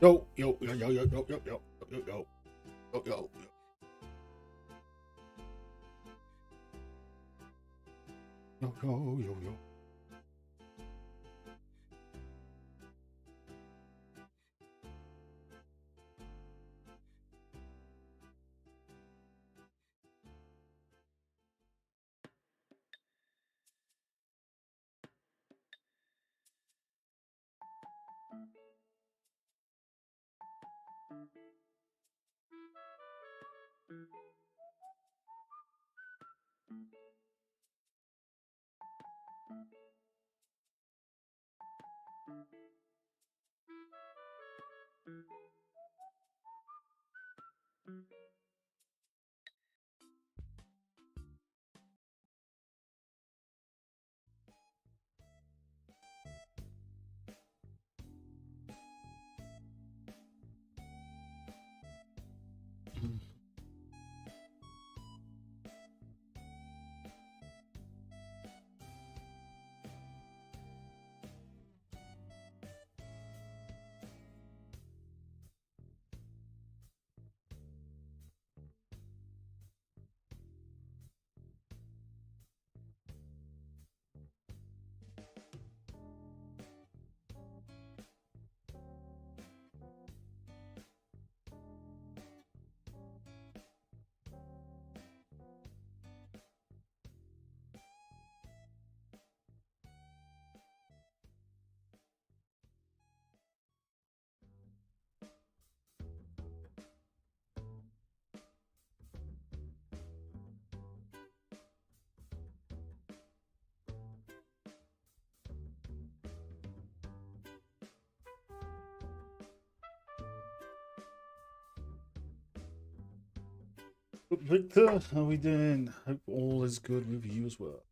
Yo, yo, yo, yo, yo, yo, yo, yo, yo, yo, yo, yo, yo, yo, yo, yo. Victor, how we doing? Hope all is good with you as well.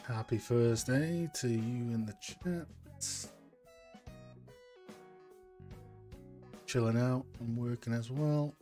Happy first day to you in the chat. Chilling out and working as well.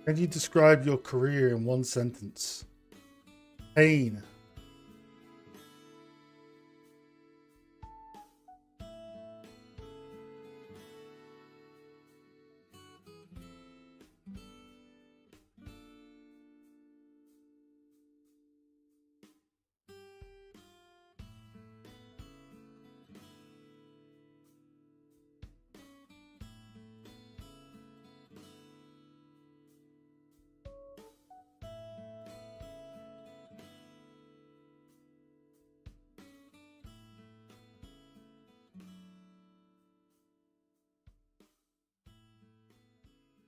Can you describe your career in one sentence? Pain.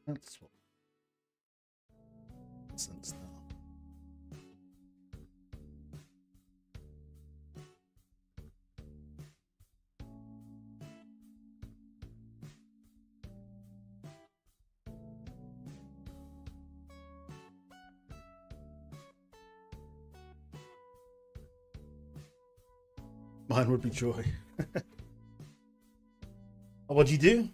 That's what sense now. Mine would be joy. What'd you do?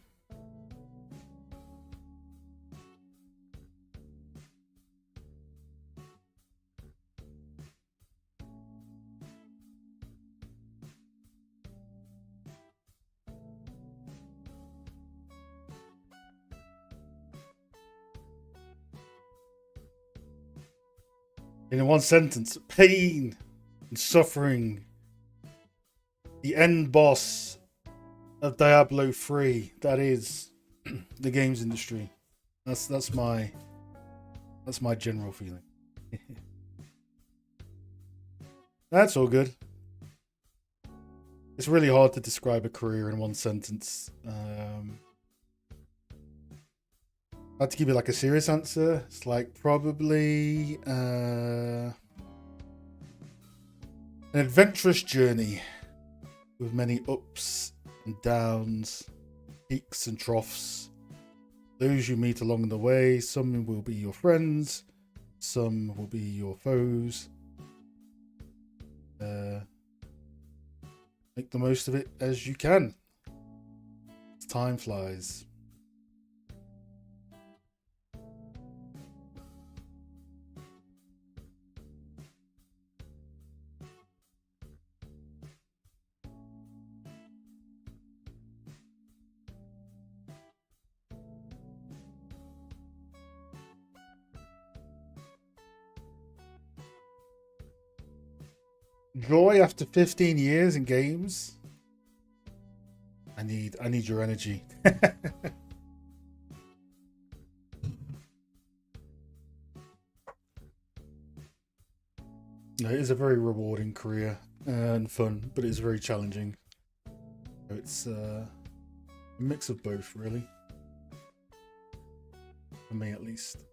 In one sentence, pain and suffering. The end boss of Diablo 3. That is the games industry. That's my general feeling. That's all good. It's really hard to describe a career in one sentence. I had to give you like a serious answer. It's like probably an adventurous journey with many ups and downs, peaks and troughs. Those you meet along the way, some will be your friends, some will be your foes. Make the most of it as you can. Time flies. Joy after 15 years in games. I need your energy. It is a very rewarding career and fun, but it's very challenging. It's a mix of both, really. For me, at least.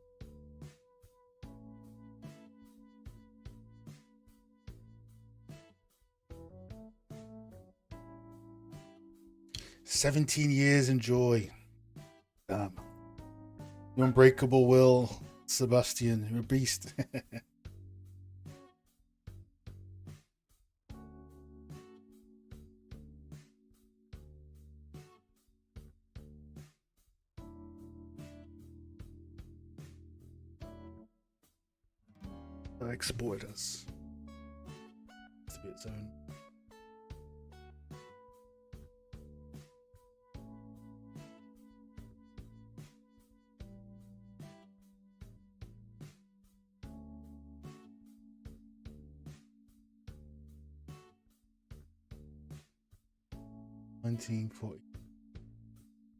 "17 years in joy." Damn. The unbreakable will, Sebastian. You're a beast. Exploiters. It's to be its own. $19.40.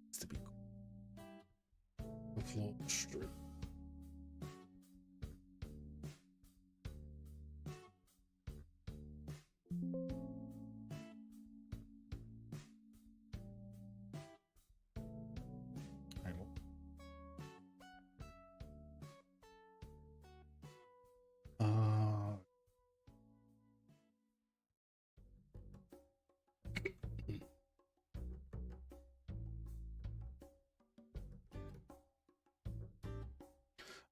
It's to be cool. The floor straight.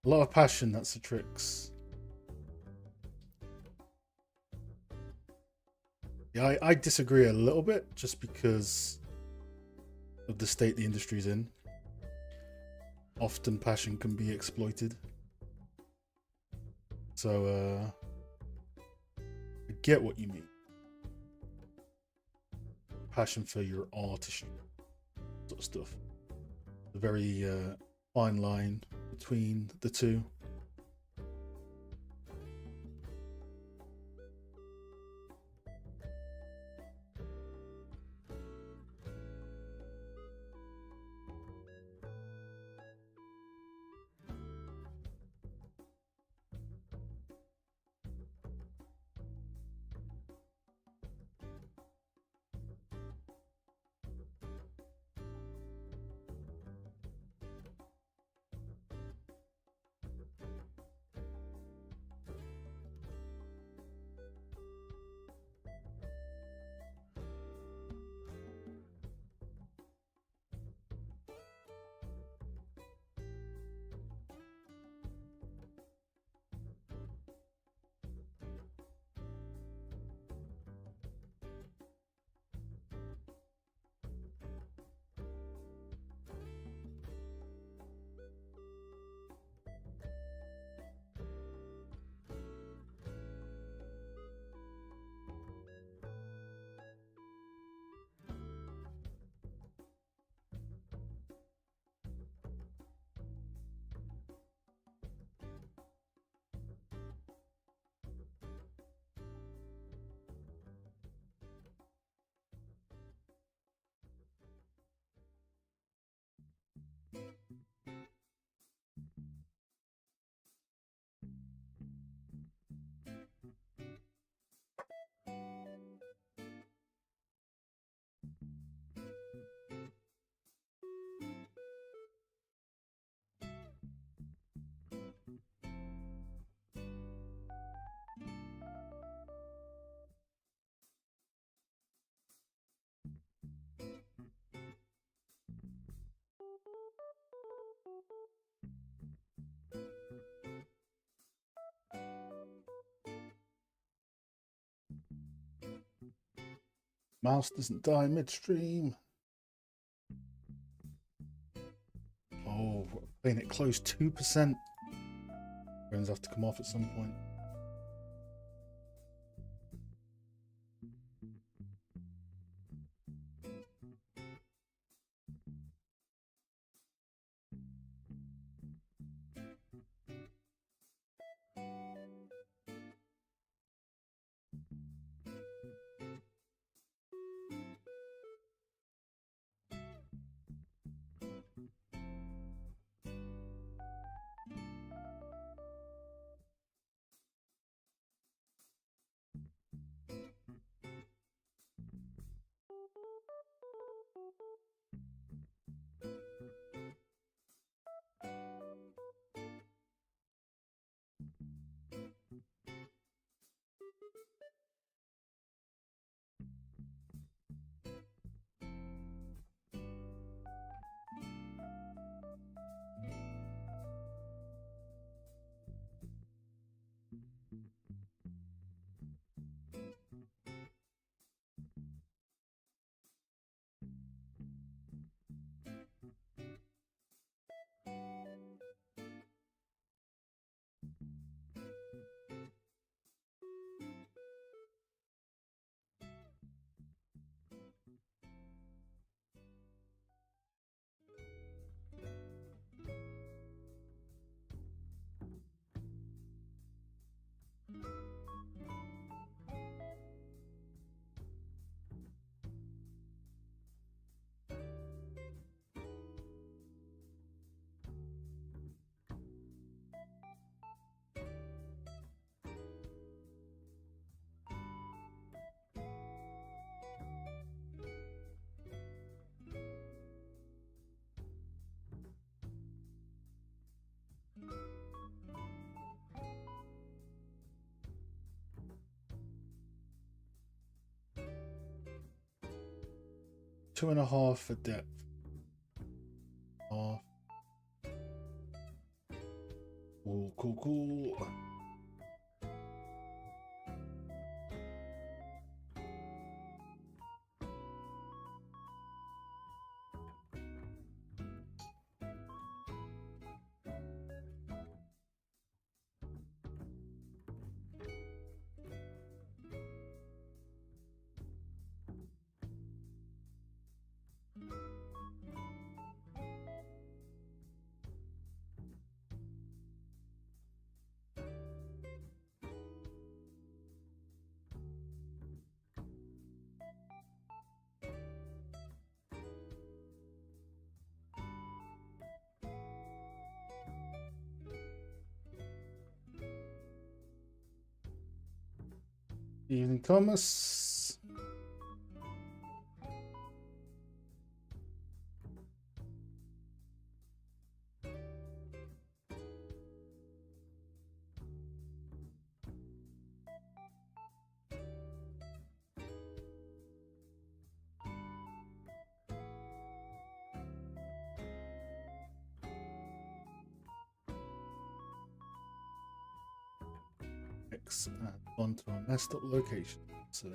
A lot of passion, that's the tricks. Yeah, I disagree a little bit just because of the state the industry's in. Often passion can be exploited. So, I get what you mean. Passion for your artistry, sort of stuff. A very fine line between the two. Mouse doesn't die midstream. Oh, playing it close, 2%. Friends have to come off at some point. Two and a half for depth. Half. Cool, cool, cool. Evening, Thomas. X and onto a messed up location. So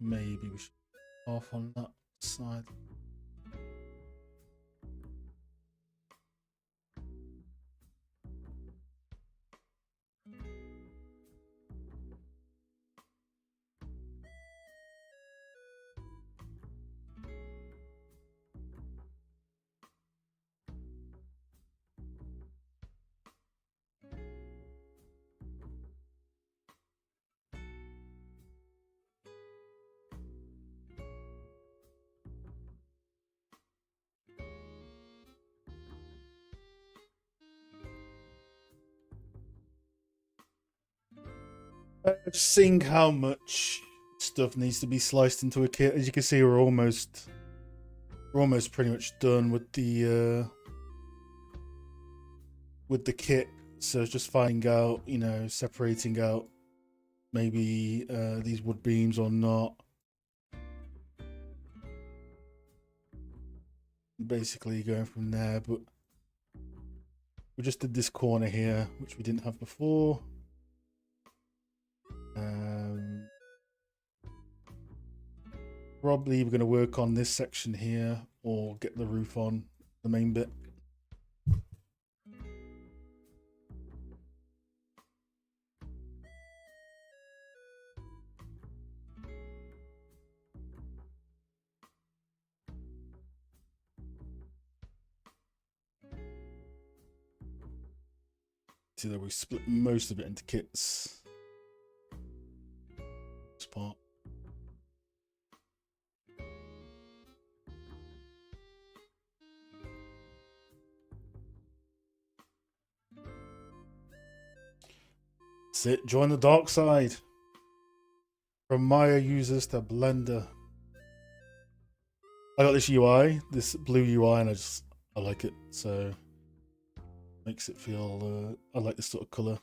maybe we should off on that side. Just seeing how much stuff needs to be sliced into a kit. As you can see, we're almost we're almost pretty much done with the kit. So it's just finding out, you know, separating out maybe these wood beams or not. Basically going from there, but we just did this corner here, which we didn't have before. Probably we're going to work on this section here or get the roof on the main bit. See that we split most of it into kits. This part. That's it. Join the dark side. From Maya users to Blender. I got this UI, this blue UI, and I like it. So makes it feel. I like this sort of color.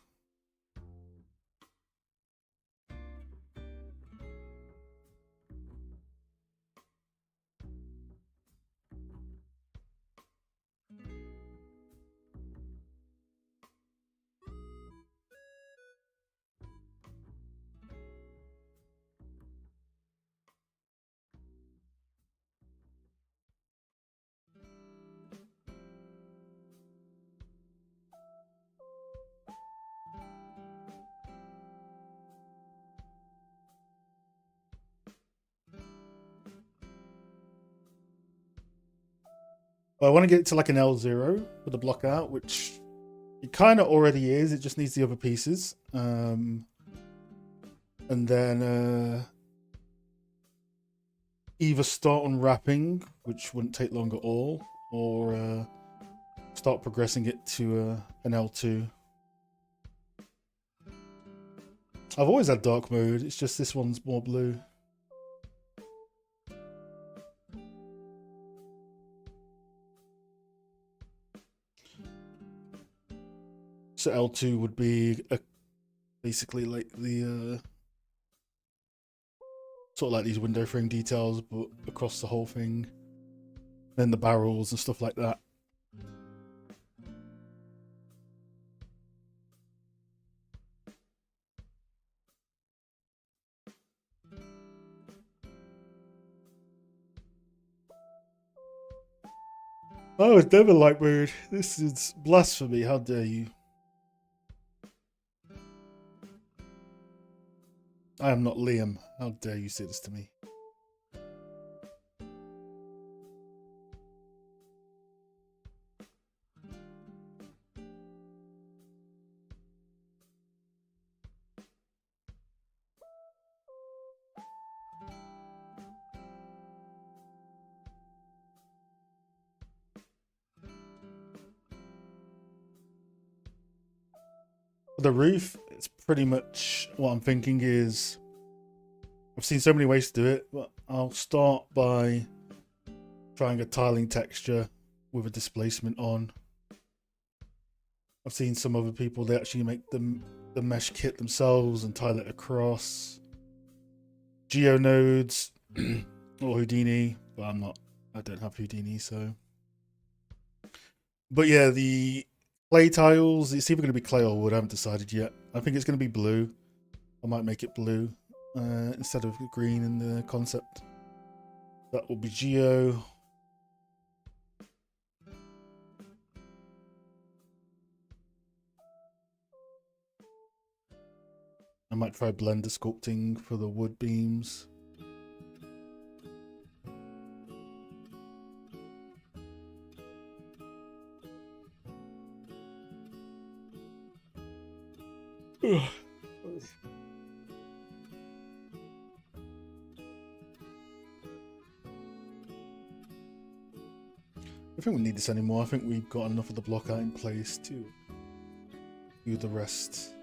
I want to get to like an L0 with the block out, which it kind of already is. It just needs the other pieces. And then either start unwrapping, which wouldn't take long at all, or start progressing it to an L2. I've always had dark mode. It's just this one's more blue. So L2 would be basically like the sort of like these window frame details, but across the whole thing. Then the barrels and stuff like that. Oh, it's never light mode. This is blasphemy. How dare you? I am not Liam. How dare you say this to me? The roof, it's pretty much what I'm thinking is, I've seen so many ways to do it, but I'll start by trying a tiling texture with a displacement on. I've seen some other people, they actually make the mesh kit themselves and tile it across. Geonodes or Houdini, but I don't have Houdini, so. But yeah, the clay tiles, it's either going to be clay or wood, I haven't decided yet. I think it's going to be blue. I might make it blue instead of green in the concept. That will be Geo. I might try Blender sculpting for the wood beams. Ugh. I think we need this anymore. I think we've got enough of the block out in place to do the rest.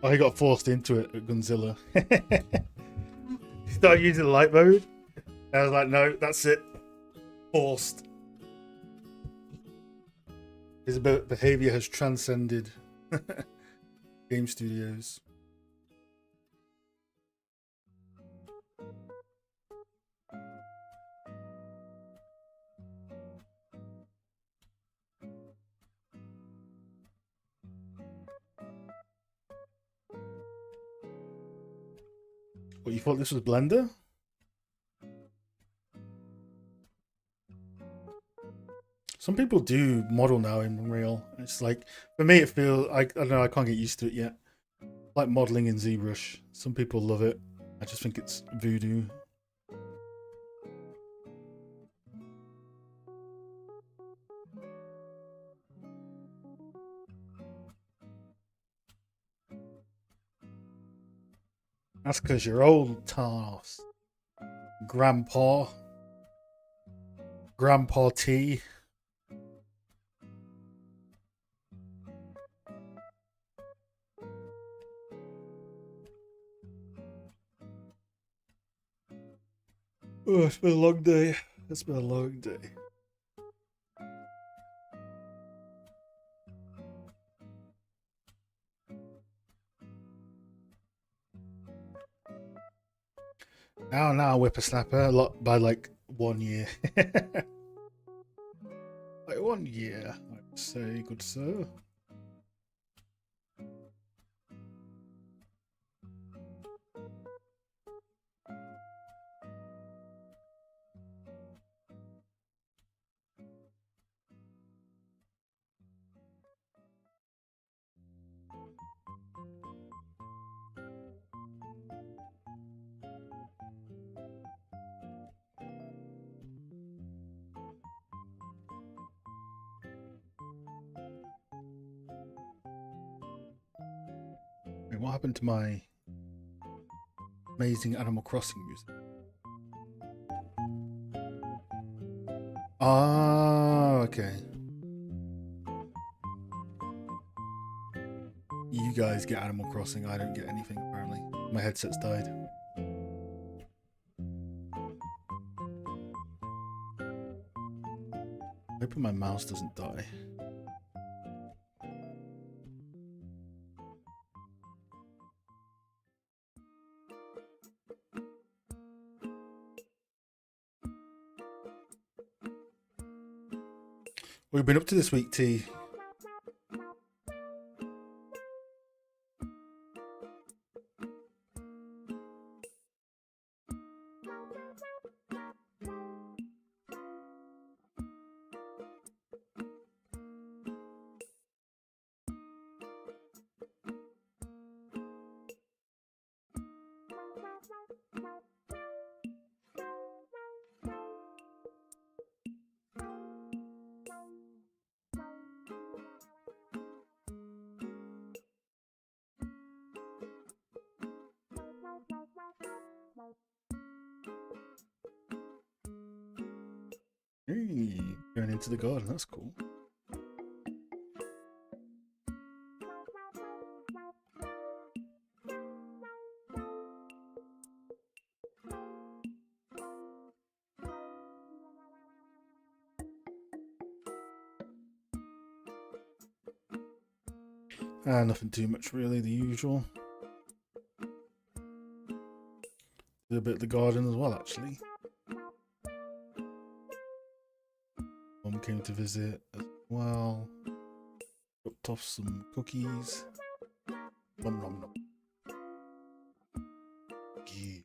Oh, he got forced into it at Gunzilla. He started using the light mode. I was like, no, that's it. Forced. His behavior has transcended game studios. What, you thought this was Blender? Some people do model now in Unreal. It's like, for me, it feels, I don't know, I can't get used to it yet. Like modeling in ZBrush. Some people love it. I just think it's voodoo. That's because you're old, Thanos. Grandpa. Grandpa T. Oh, it's been a long day. It's been a long day. Now, whippersnapper, a lot by like 1 year. Like 1 year, I would say, good sir. Wait, what happened to my amazing Animal Crossing music? Ah, okay. You guys get Animal Crossing, I don't get anything apparently. My headset's died. Hoping my mouse doesn't die. What have you been up to this week, T? Hey, going into the garden, that's cool. Nothing too much really, the usual. Did a bit of the garden as well, actually. Mum came to visit as well. Cooked off some cookies. Nom nom nom. Yeah.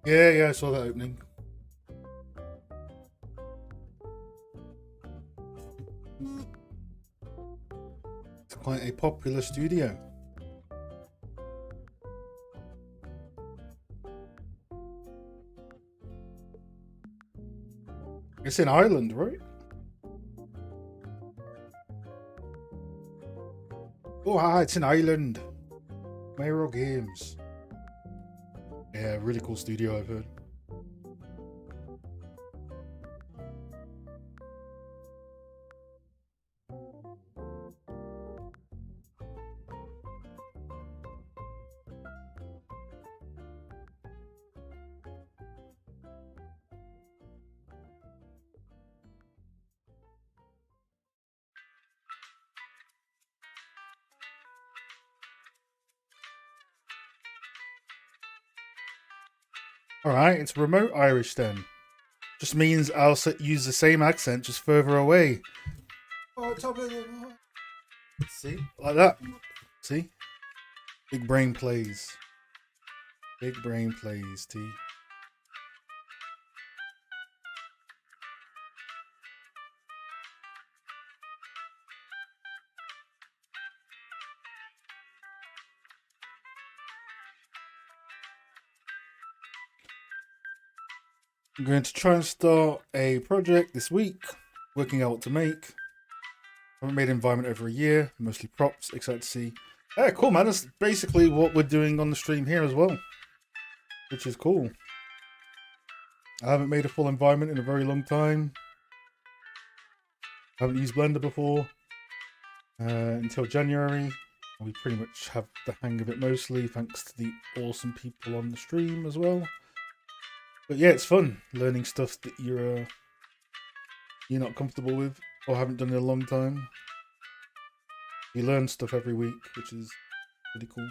Yeah, I saw that opening. It's quite a popular studio. It's in Ireland, right? Oh, it's in Ireland. Mayoral Games. Yeah, really cool studio, I've heard. Alright, it's remote Irish then. Just means I'll use the same accent just further away. Oh, top of the... See? Like that. See? Big brain plays. Big brain plays, T. I'm going to try and start a project this week, working out what to make. I haven't made an environment over a year, mostly props, excited to see. Yeah, cool, man. That's basically what we're doing on the stream here as well, which is cool. I haven't made a full environment in a very long time. I haven't used Blender before until January. We pretty much have the hang of it mostly, thanks to the awesome people on the stream as well. But yeah, it's fun learning stuff that you're not comfortable with or haven't done in a long time. You learn stuff every week, which is pretty cool.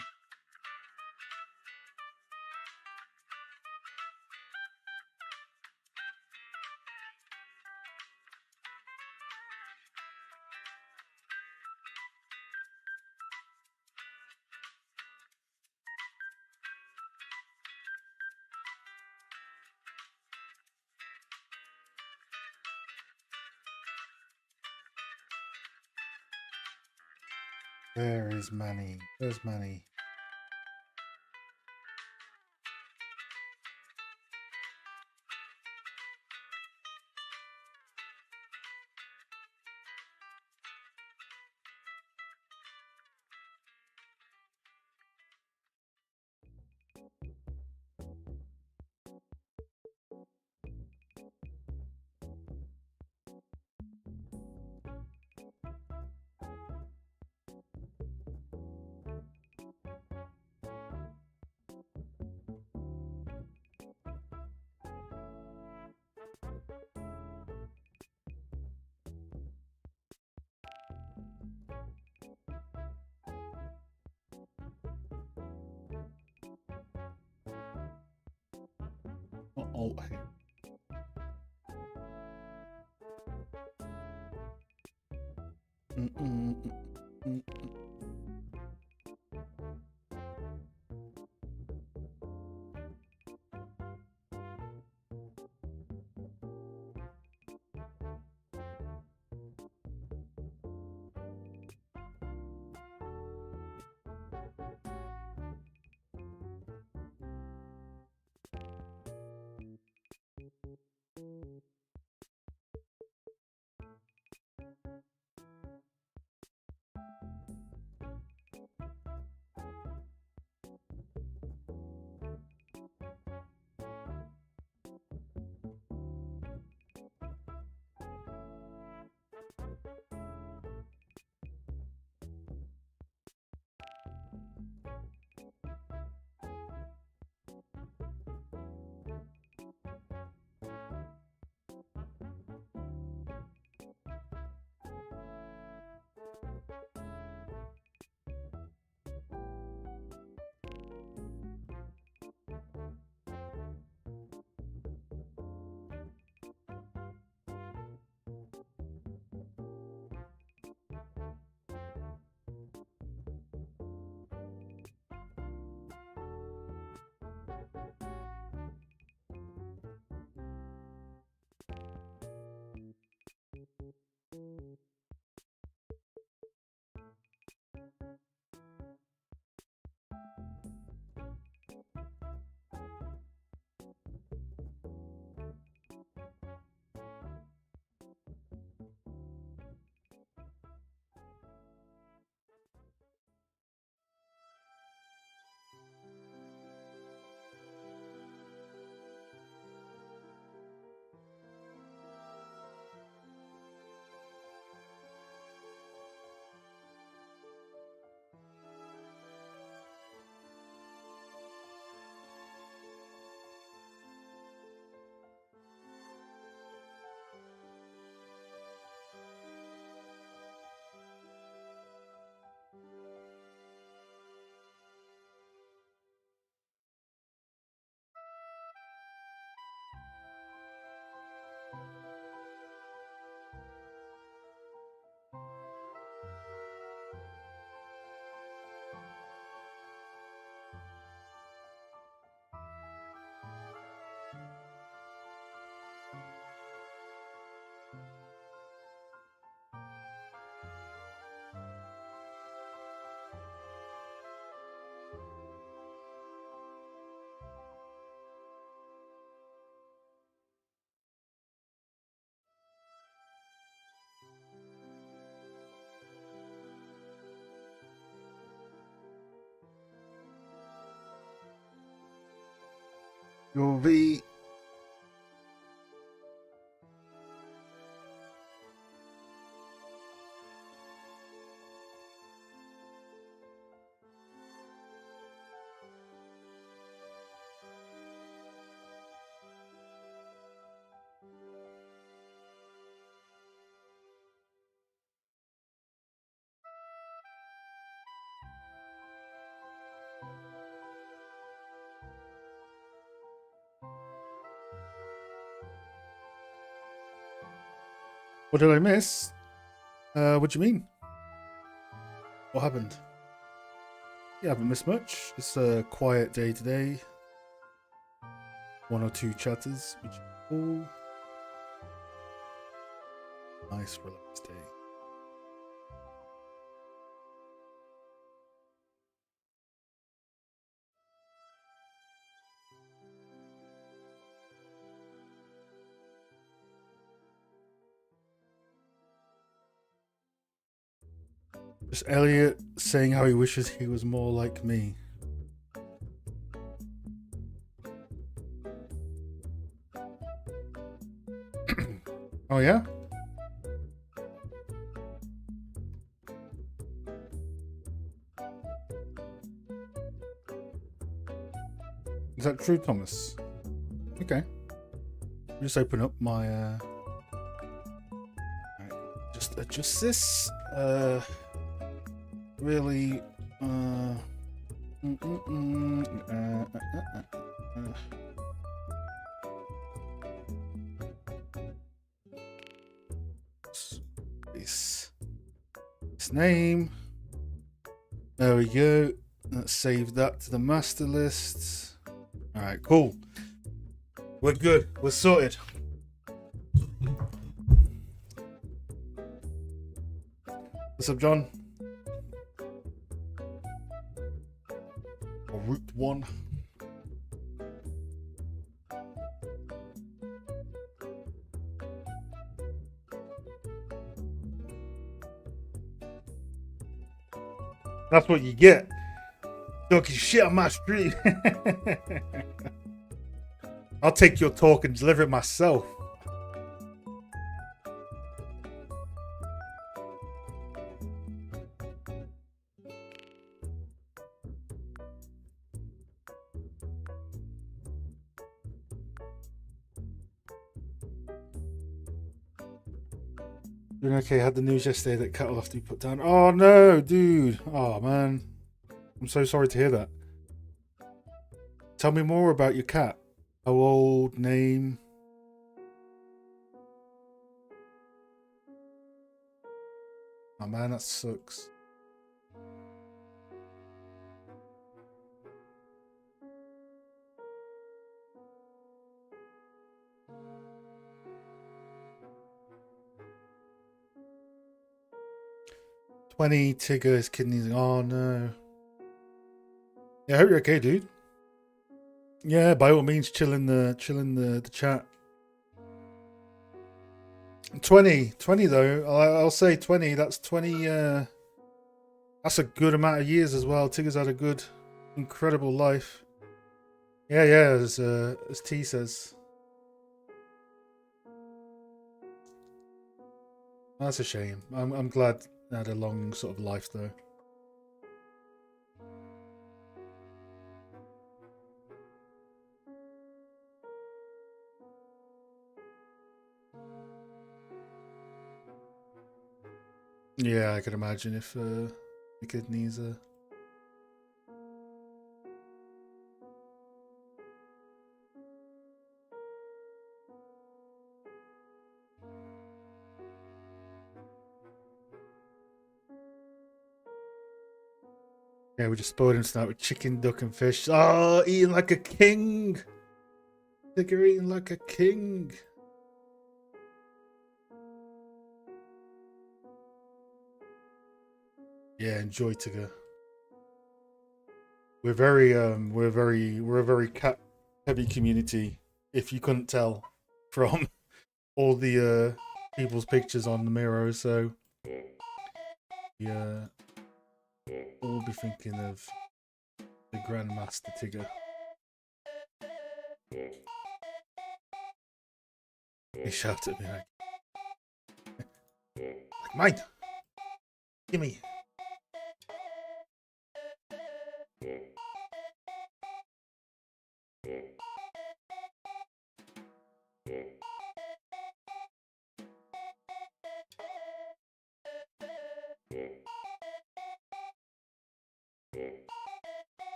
Where is Manny? Where's Manny? Oh, hey. Your V. What did I miss? What do you mean? What happened? Yeah, I haven't missed much. It's a quiet day today. 1 or 2 chatters, which is cool. Nice, relaxed day. Just Elliot saying how he wishes he was more like me. Oh yeah? Is that true, Thomas? Okay. Just open up my right, just adjust this. Really this name. There we go. Let's save that to the master list. Alright, cool. We're good. We're sorted. What's up, John? Or Route 1. That's what you get. Talking shit on my street. I'll take your talk and deliver it myself. Doing okay. I had the news yesterday that cat will have to be put down. Oh no, dude. Oh man. I'm so sorry to hear that. Tell me more about your cat. How old, name? Oh man, that sucks. Tigger's kidneys. Oh no. Yeah, I hope you're okay, dude. Yeah, by all means, chill in the chat. 20 though. I'll say 20. That's 20. That's a good amount of years as well. Tigger's had a good, incredible life. Yeah, as T says. That's a shame. I'm glad I had a long sort of life though. Yeah, I can imagine if the kidneys are. Yeah, we just spoiled him tonight with chicken, duck, and fish. Oh, eating like a king. Tigger eating like a king. Yeah, enjoy Tigger. We're a very cat heavy community. If you couldn't tell from all the people's pictures on the mirror, so yeah, we'll be thinking of the Grandmaster Tigger. He shouted at me like mine. Gimme.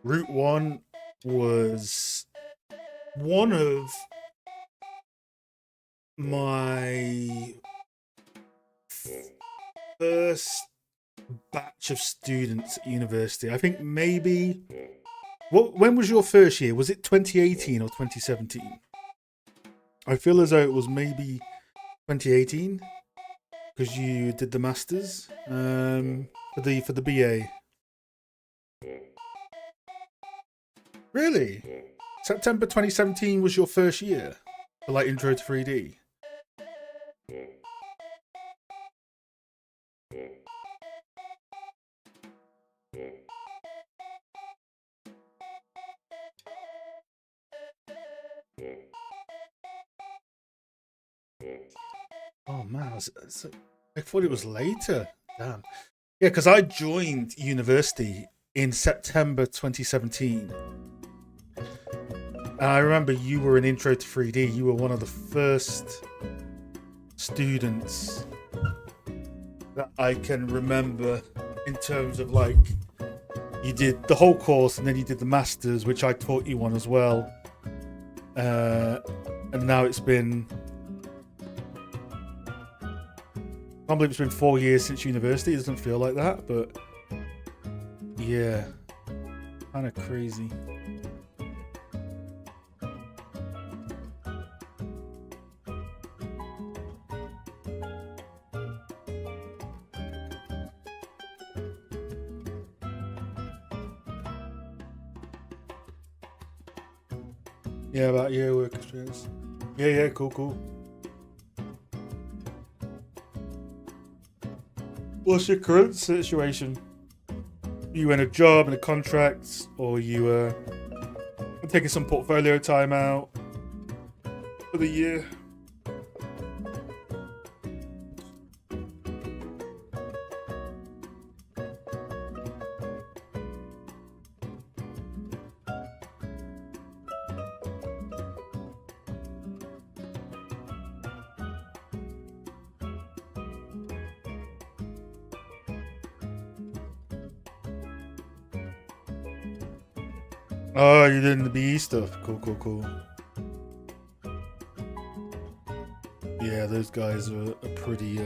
Route 1 was one of my first batch of students at university. I think maybe... when was your first year? Was it 2018 or 2017? I feel as though it was maybe 2018 because you did the masters for the BA. Really? September 2017 was your first year for like Intro to 3D? Oh man, I thought it was later. Damn. Yeah, because I joined university in September 2017. And I remember you were in Intro to 3D. You were one of the first students that I can remember in terms of like, you did the whole course and then you did the masters, which I taught you one as well. And now it's been... I can't believe it's been 4 years since university. It doesn't feel like that, but yeah, kind of crazy. Yeah, about your work experience. Yeah, cool. What's your current situation? You in a job and a contract, or you taking some portfolio time out for the year? Oh, you did the BE stuff. Cool. Yeah, those guys are pretty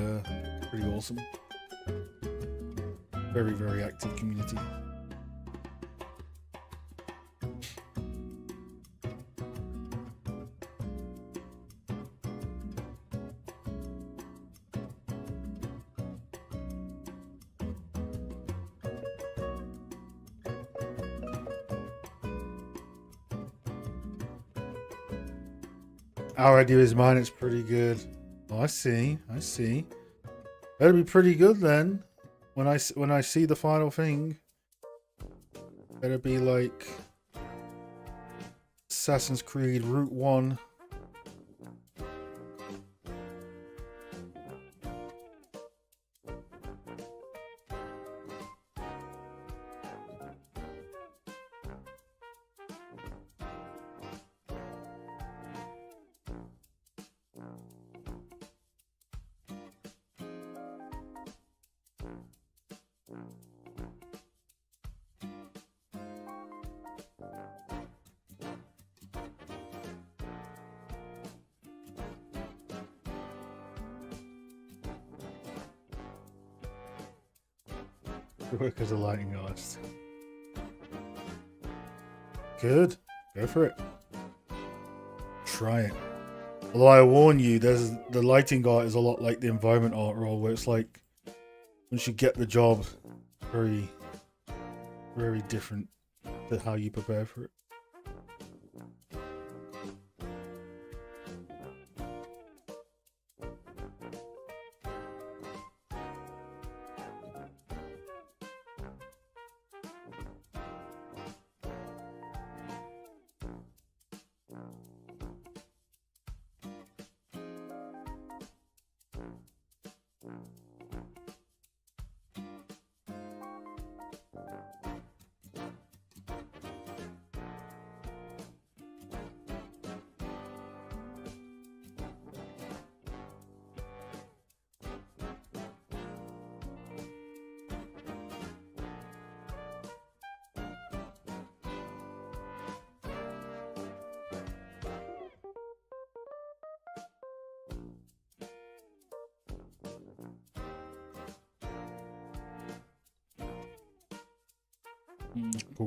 awesome. Very active community. Our idea is mine. It's pretty good. Oh, I see. That'll be pretty good then. When I see the final thing, it'll be like Assassin's Creed Route 1. Work as a lighting artist. Good. Go for it. Try it. Although I warn you, the lighting art is a lot like the environment art role, where it's like once you get the job, very different to how you prepare for it.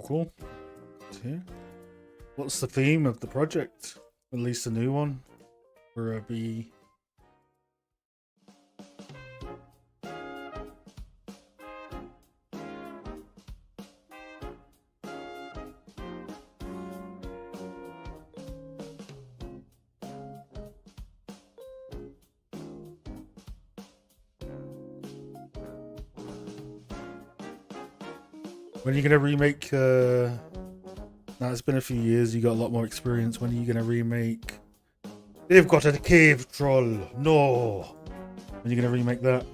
Cool. Okay. What's the theme of the project? At least a new one for a B. When are you gonna remake? Now it's been a few years. You got a lot more experience. When are you gonna remake? They've got a cave troll. No. When are you gonna remake that?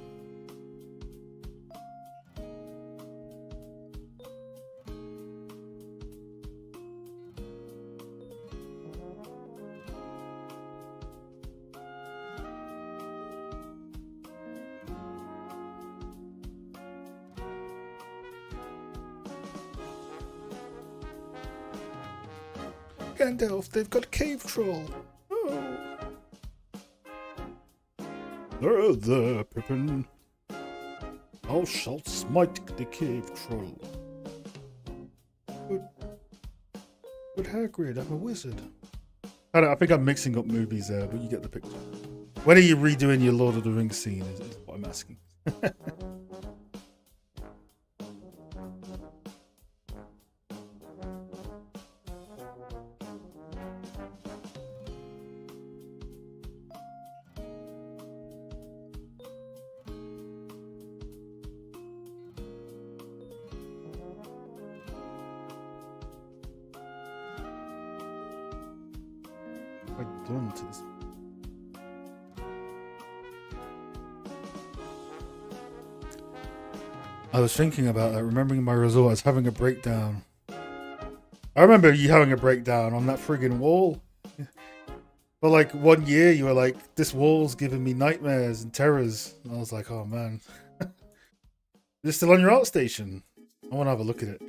Gandalf, they've got a cave troll. Oh. There, Pippin. Thou shalt smite the cave troll. But Hagrid, I'm a wizard. I think I'm mixing up movies there, but you get the picture. When are you redoing your Lord of the Rings scene, is what I'm asking. Done to this. I was thinking about that, remembering my resort, I was having a breakdown. I remember you having a breakdown on that friggin' wall. For like 1 year, you were like, this wall's giving me nightmares and terrors. And I was like, oh man. Is it still on your art station? I want to have a look at it.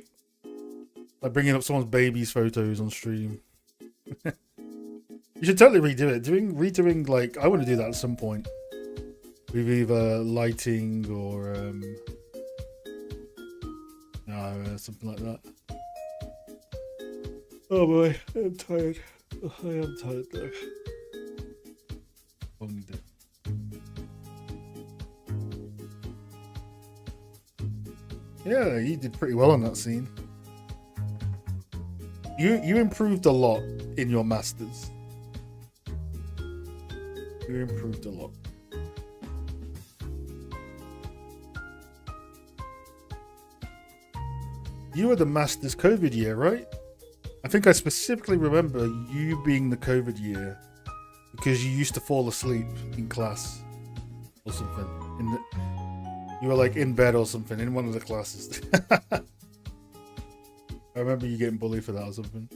Like bringing up someone's baby's photos on stream. You should totally redo it. Redoing, like, I want to do that at some point. With either lighting or, something like that. Oh boy, I'm tired. Oh, I am tired though. Only do. Yeah, you did pretty well on that scene. You improved a lot in your masters. You improved a lot. You were the Masters COVID year, right? I think I specifically remember you being the COVID year because you used to fall asleep in class or something. You were like in bed or something in one of the classes. I remember you getting bullied for that or something.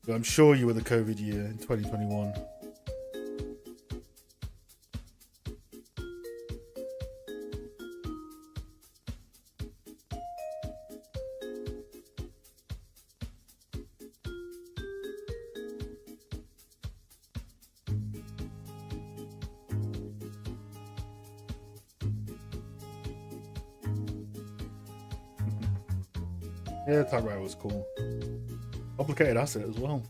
But I'm sure you were the COVID year in 2021. Yeah, Typewriter was cool. Complicated asset as well.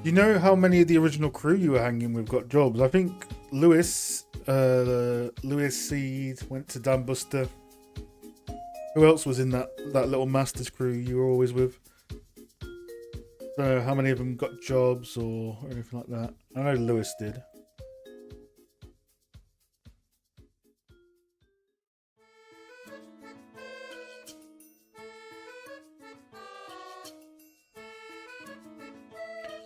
You know how many of the original crew you were hanging with got jobs? I think Lewis Seed went to Dan Buster. Who else was in that little Masters crew you were always with? Don't know how many of them got jobs or anything like that. I know Lewis did.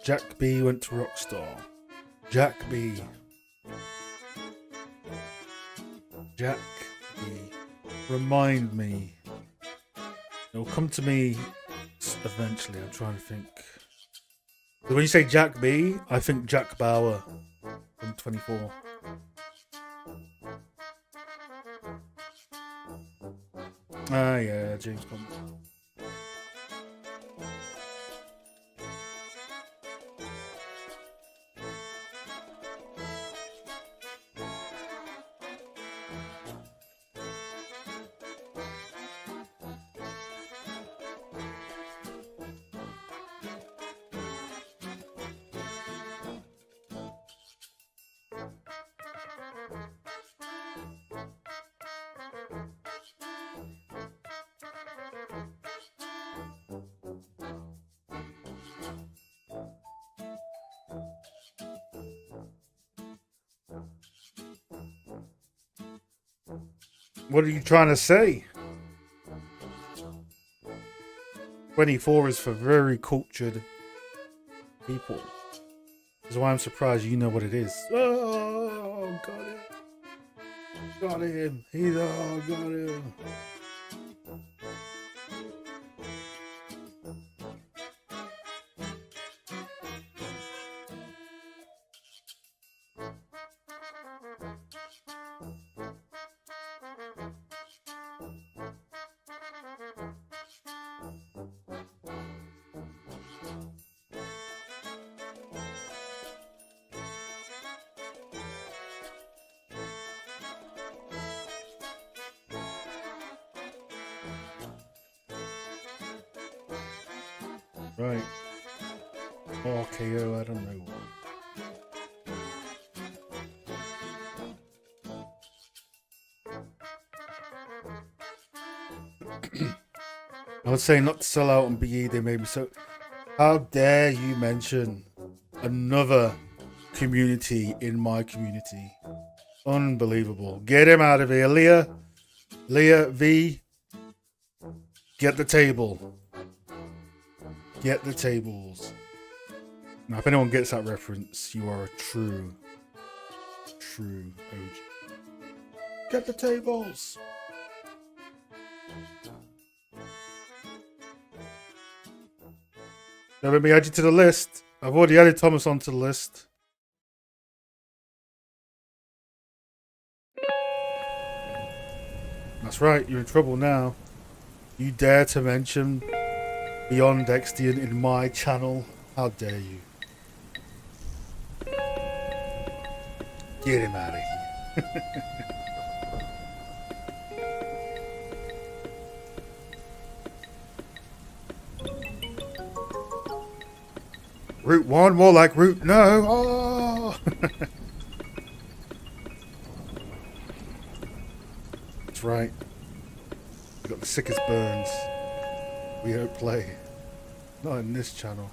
Jack B went to Rockstar. Jack B. Jack B. Remind me. It'll come to me eventually. I'm trying to think. When you say Jack B, I think Jack Bauer from 24. Ah, yeah, James Bond. What are you trying to say? 24 is for very cultured people. That's why I'm surprised you know what it is. Oh, got it. Got him. He's got him. Right. RKO, I don't know. I would say not to sell out on BE, they maybe so. How dare you mention another community in my community? Unbelievable. Get him out of here, Leah. Leah V. Get the table. Get the tables. Now, if anyone gets that reference, you are a true OG. Get the tables. Now, let me add you to the list. I've already added Thomas onto the list. That's right, you're in trouble now. You dare to mention Beyond Extian in my channel? How dare you? Get him out of here. Route 1, more like Route no. Oh. That's right. We got the sickest burns. We don't play. Not in this channel.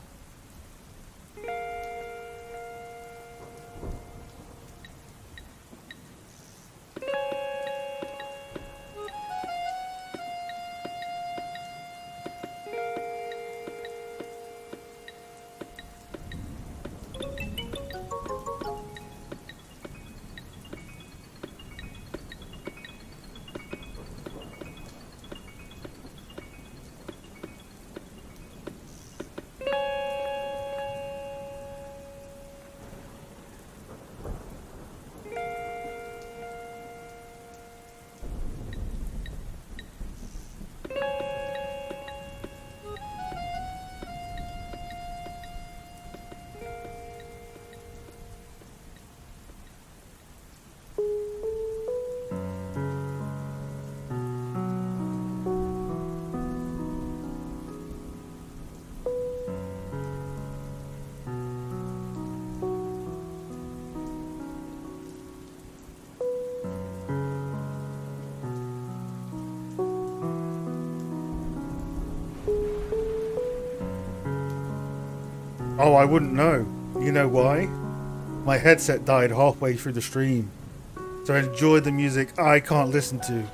Oh, I wouldn't know. You know why? My headset died halfway through the stream. So I enjoyed the music I can't listen to.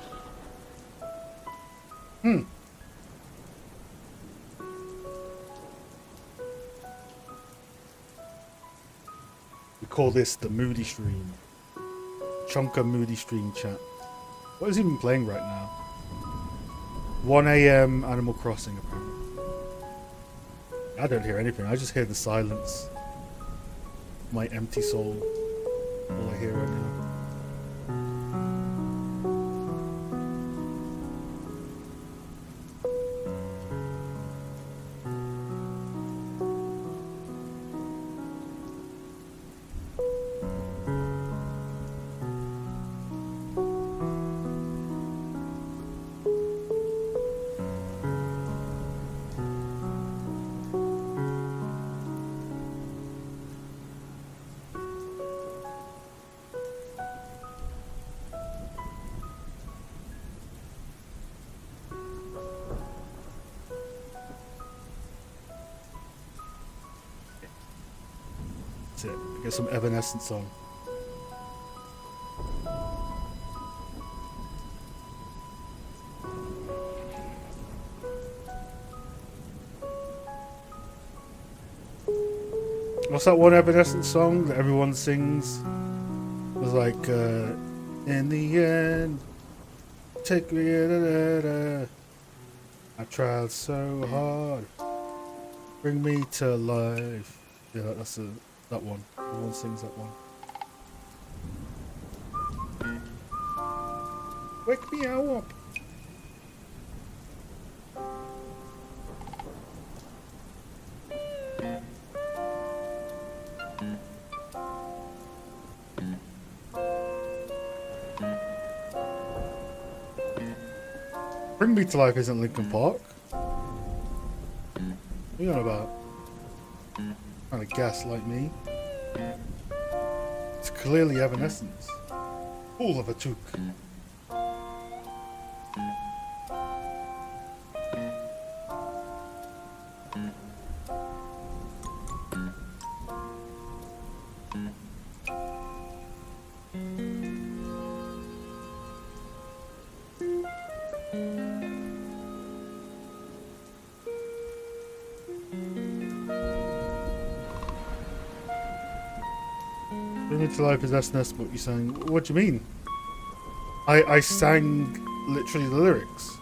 We call this the Moody Stream. Chunker Moody Stream chat. What is even playing right now? 1 AM Animal Crossing apparently. I don't hear anything, I just hear the silence. My empty soul. All I hear right now. That's it. Get some Evanescence on. What's that one Evanescence song that everyone sings? It was like, in the end, take me, I tried so hard, bring me to life. Yeah, that's that one. Everyone sings that one. Wake me up. Bring Me to Life isn't Linkin Park. What are you on about? Trying to gaslight me. It's clearly Evanescence. All of a took. Bring Me to Life is that's what you sang. What do you mean? I sang literally the lyrics.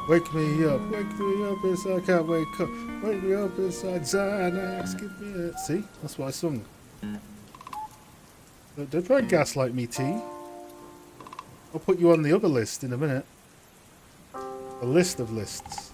Wake me up inside, I can't wake up. Wake me up inside, Xanax, give me it. See? That's what I sung. Don't try and gaslight me, T. I'll put you on the other list in a minute. A list of lists.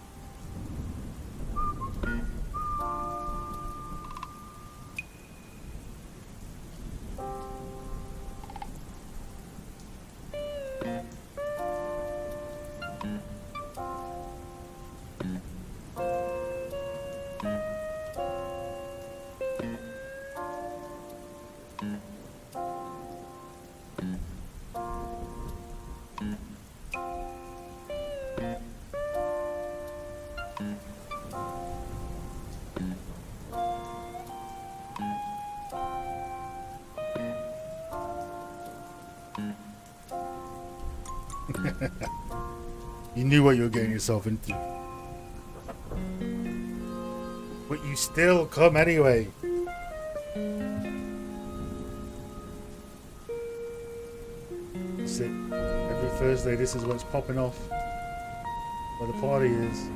You knew what you were getting yourself into. But you still come anyway. That's it. Every Thursday this is what's popping off. Where the party is.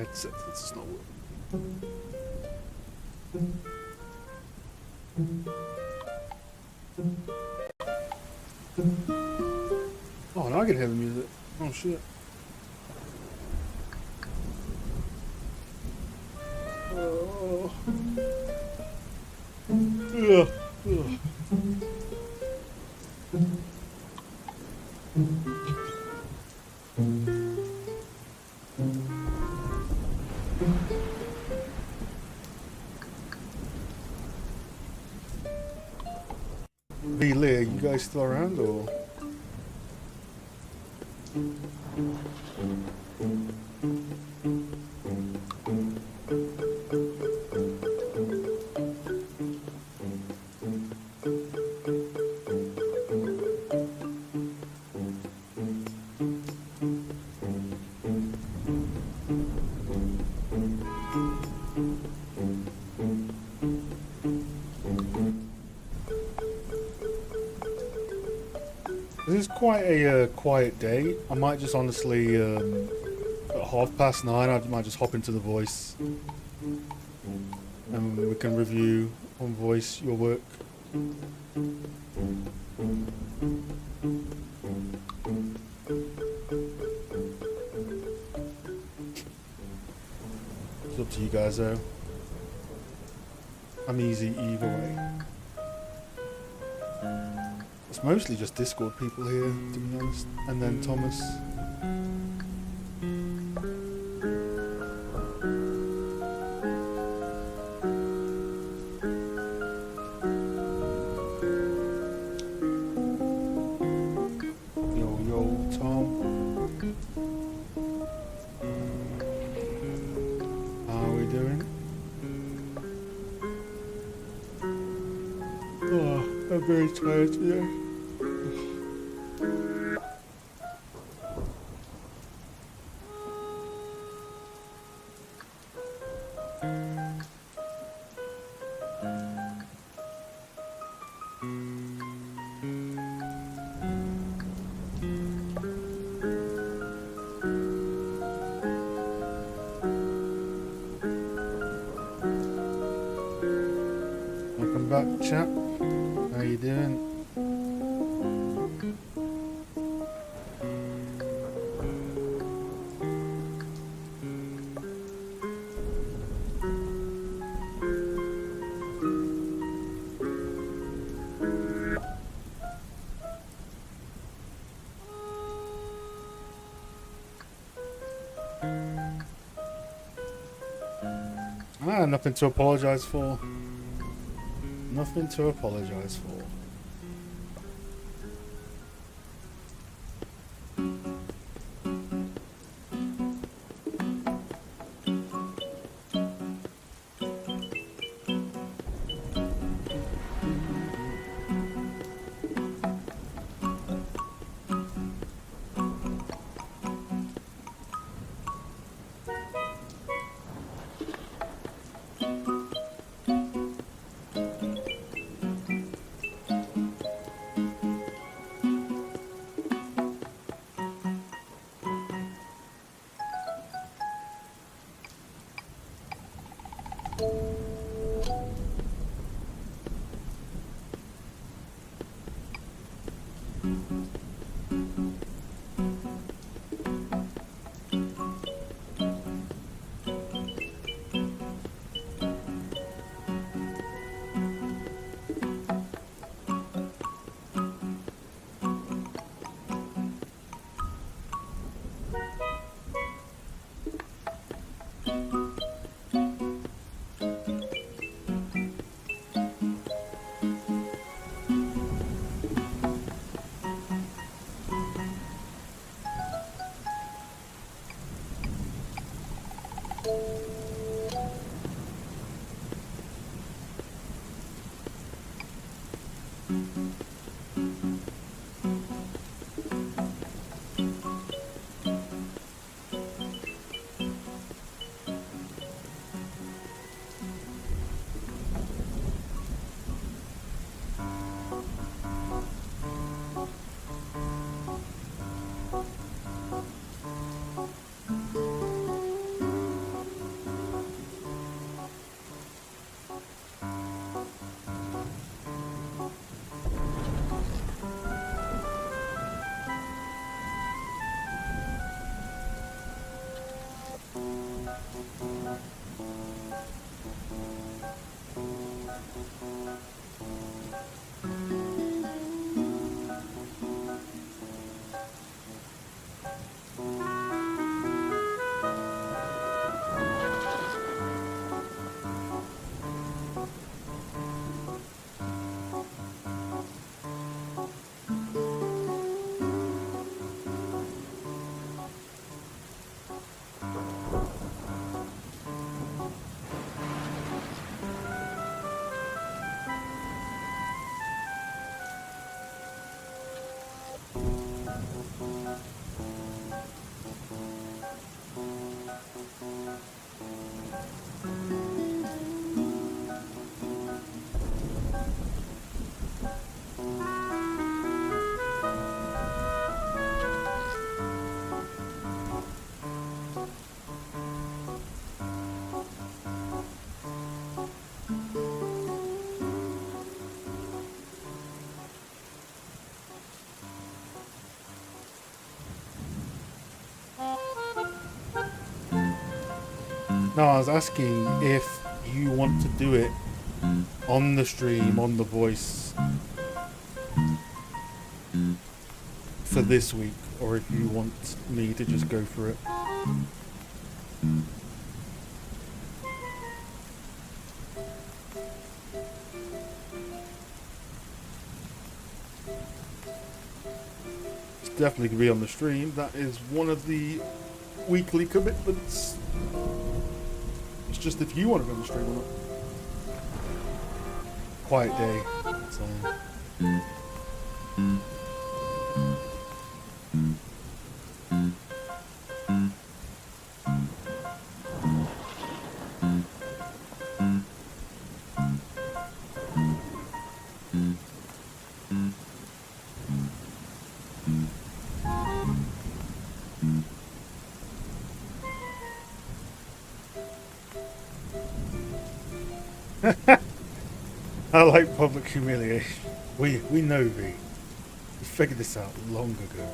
except it's not working. Oh, now I can hear the music. Oh shit. Oh. Ugh. Ugh. Leah, you guys still around or? This is quite a quiet day. I might just honestly, at 9:30, I might just hop into the voice. And we can review on voice your work. It's up to you guys though. I'm easy either way. It's mostly just Discord people here, to be honest. And then Thomas. Yo, Tom. How are we doing? Oh, I'm very tired today. Welcome back, chap. How you doing? Nothing to apologise for. Nothing to apologise for. No, I was asking if you want to do it on the stream, on the voice for this week, or if you want me to just go for it. It's definitely going to be on the stream. That is one of the weekly commitments. It's just if you want to be on the stream or not. Quiet day. So. I like public humiliation. We know, V. We figured this out long ago.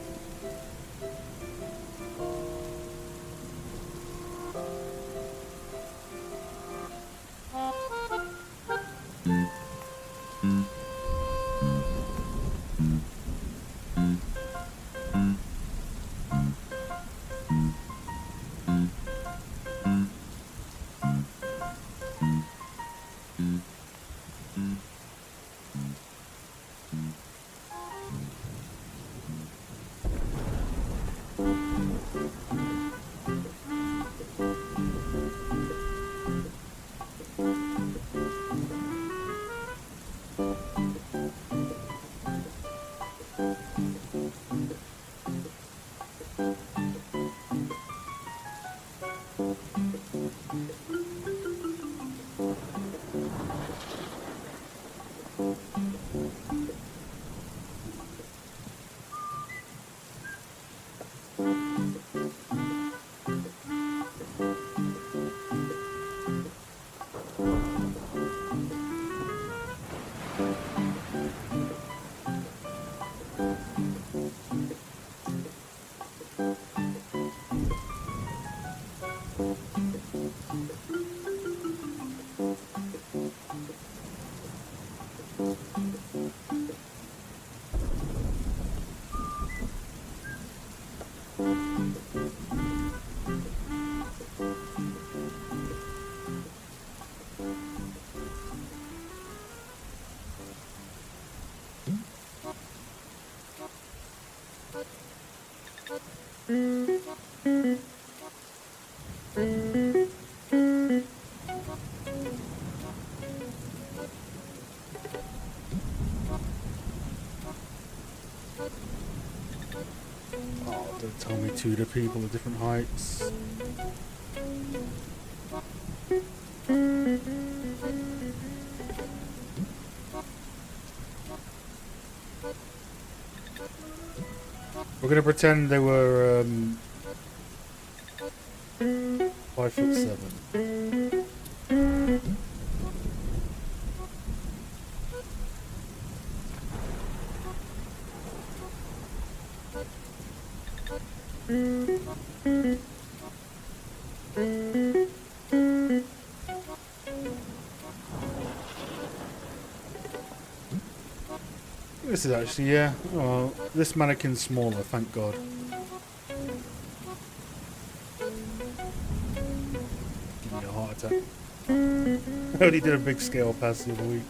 Don't tell me two the people of different heights. We're gonna pretend they were 5'7". This is actually, yeah. Oh, this mannequin's smaller, thank God. Give me a heart attack. I only did a big scale pass the other week.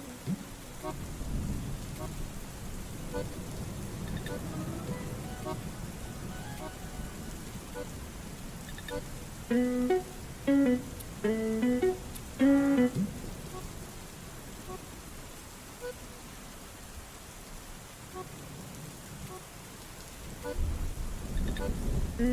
See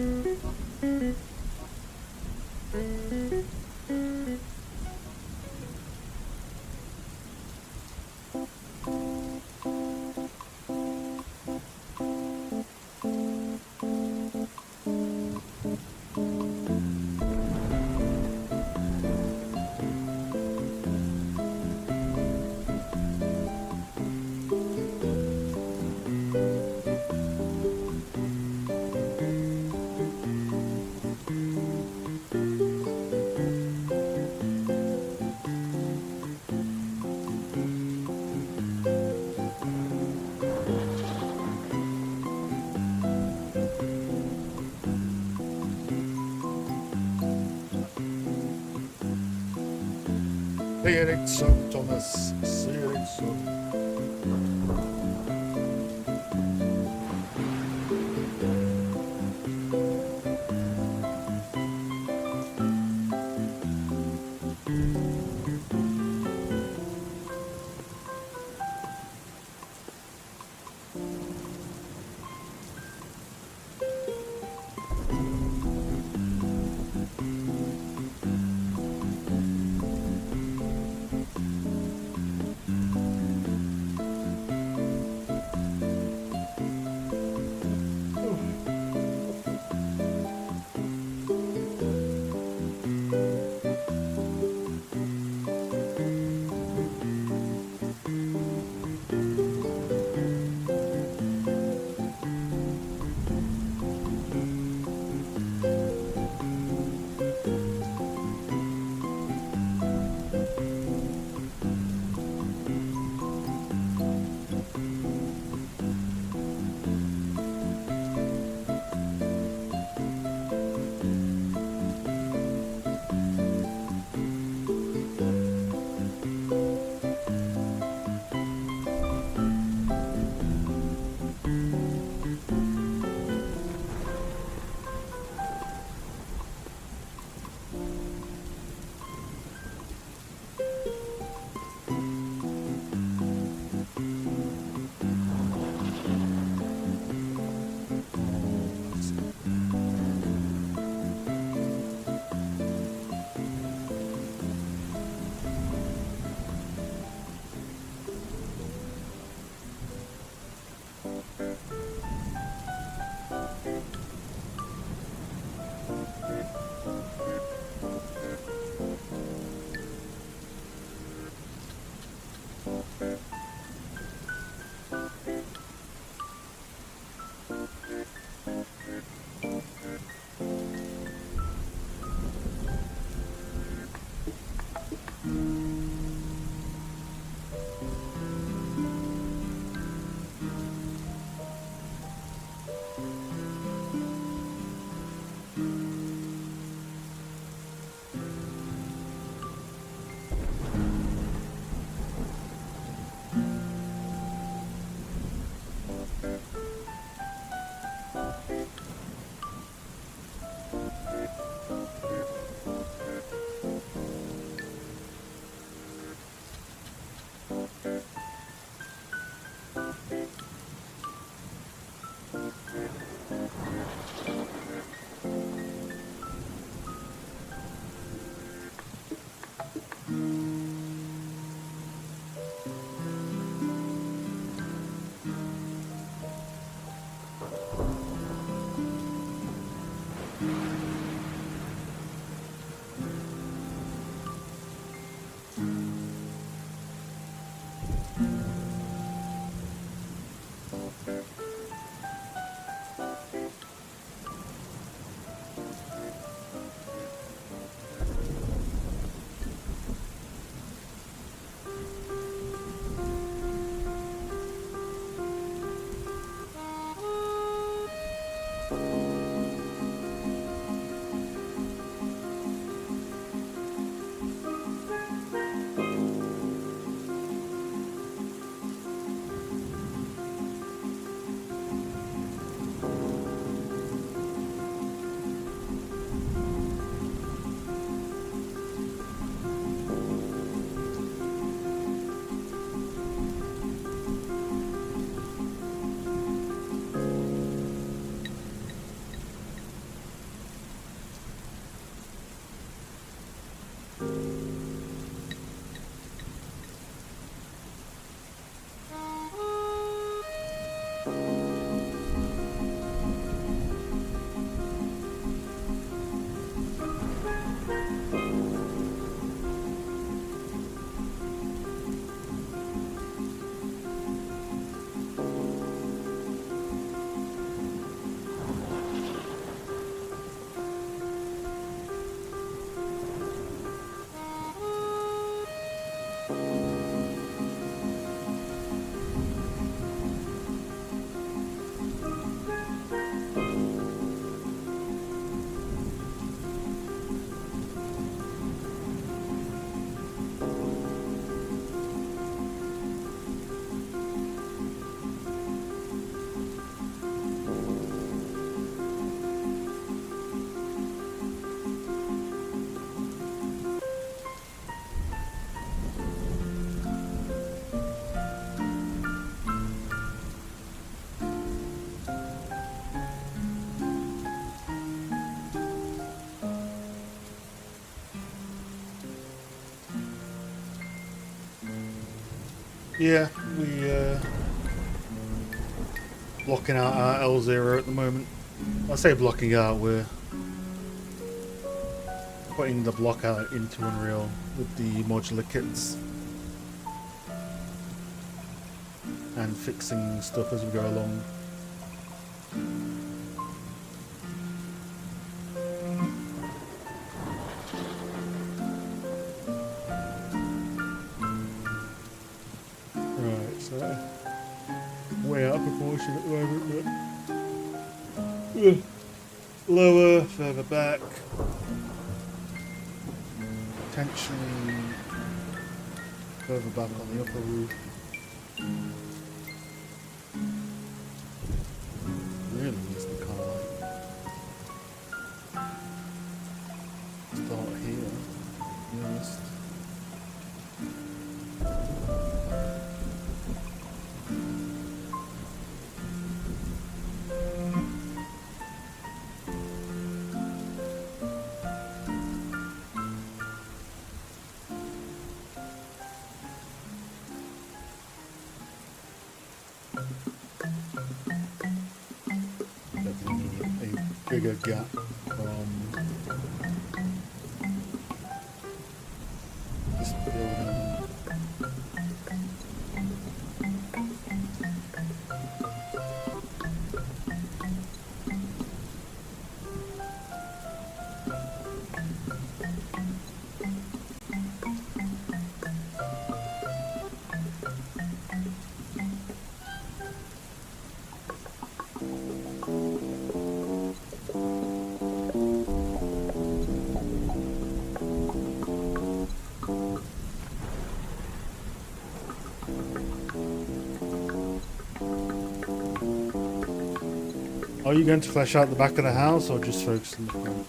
you next time, Thomas. See you next time. Yeah, we blocking out our L0 at the moment. I say blocking out, we're putting the block out into Unreal with the modular kits and fixing stuff as we go along. Right, so way out of proportion at the moment, but lower, further back, potentially further back on the upper roof. Really needs to kind of like start here, to be honest. A bigger gap from this building. Are you going to flesh out the back of the house or just focus on the front?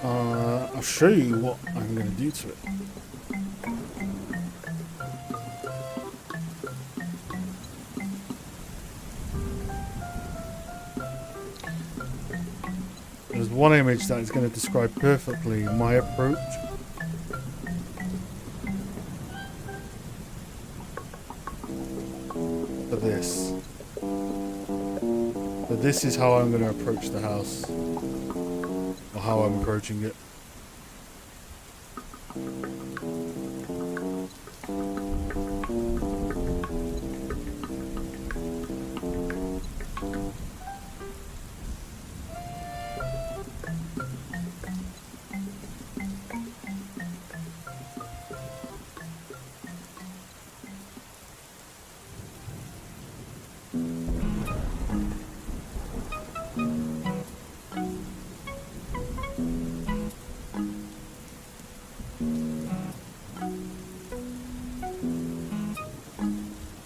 I'll show you what I'm going to do to it. There's one image that is going to describe perfectly my approach. For this. So this is how I'm going to approach the house. Or how I'm approaching it.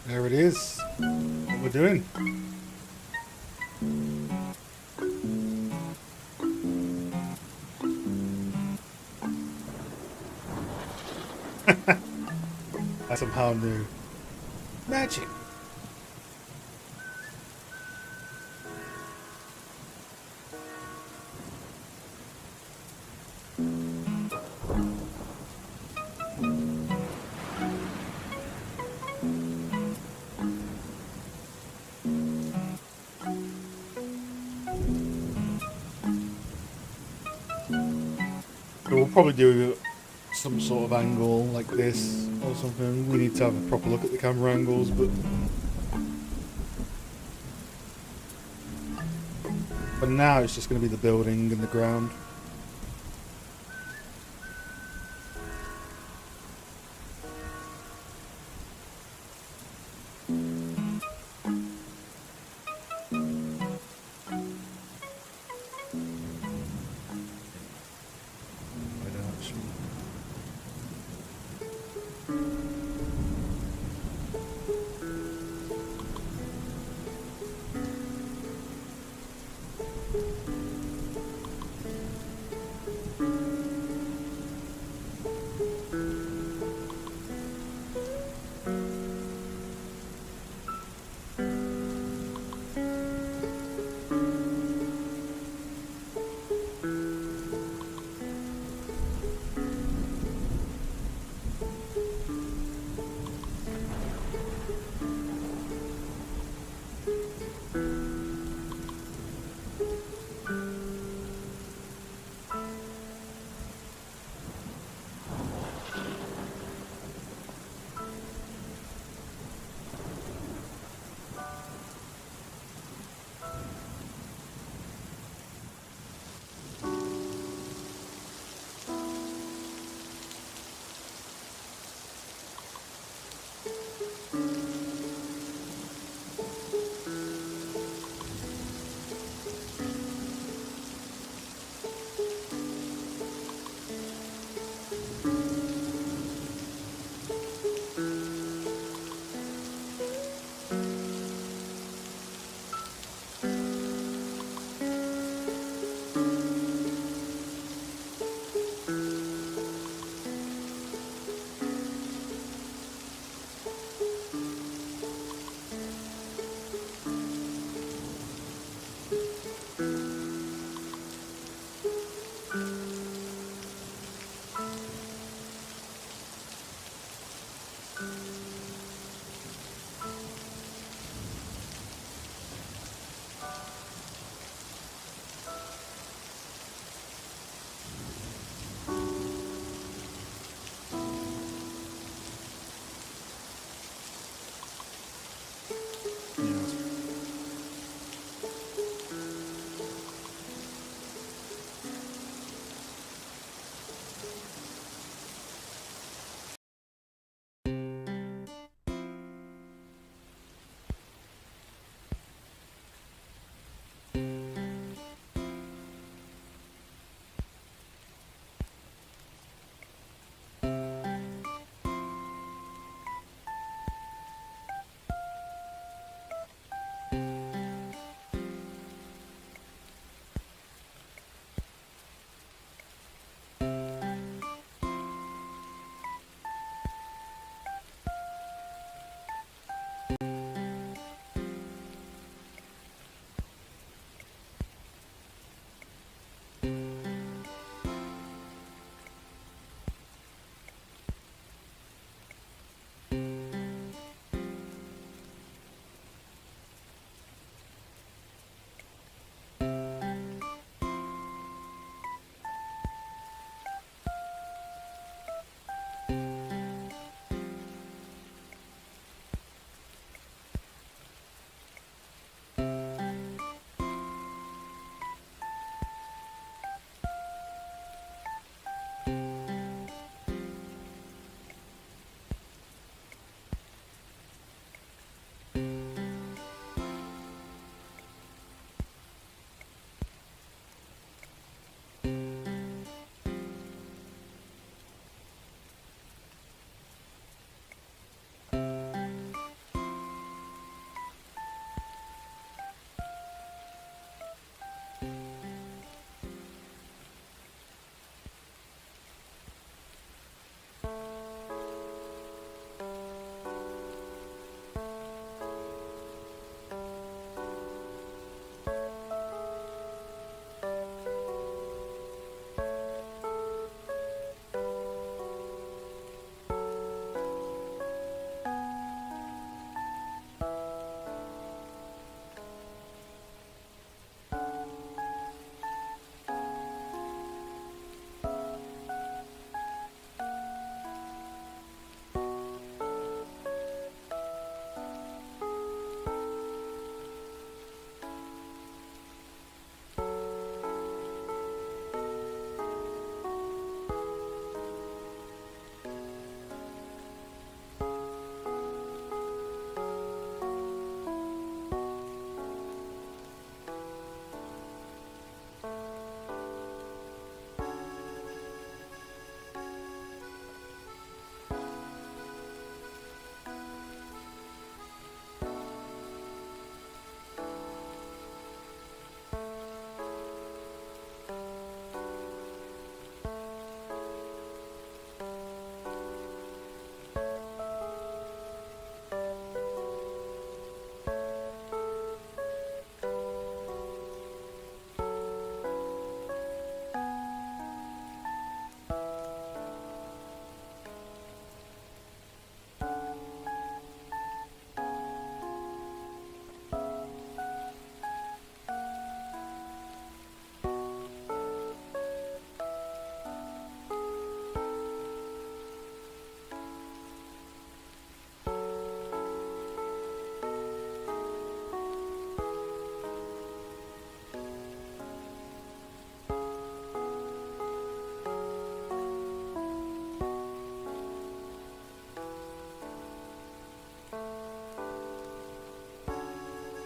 There it is. What we're doing. I somehow knew. Magic. probably do some sort of angle like this or something. We need to have a proper look at the camera angles, but for now it's just going to be the building and the ground.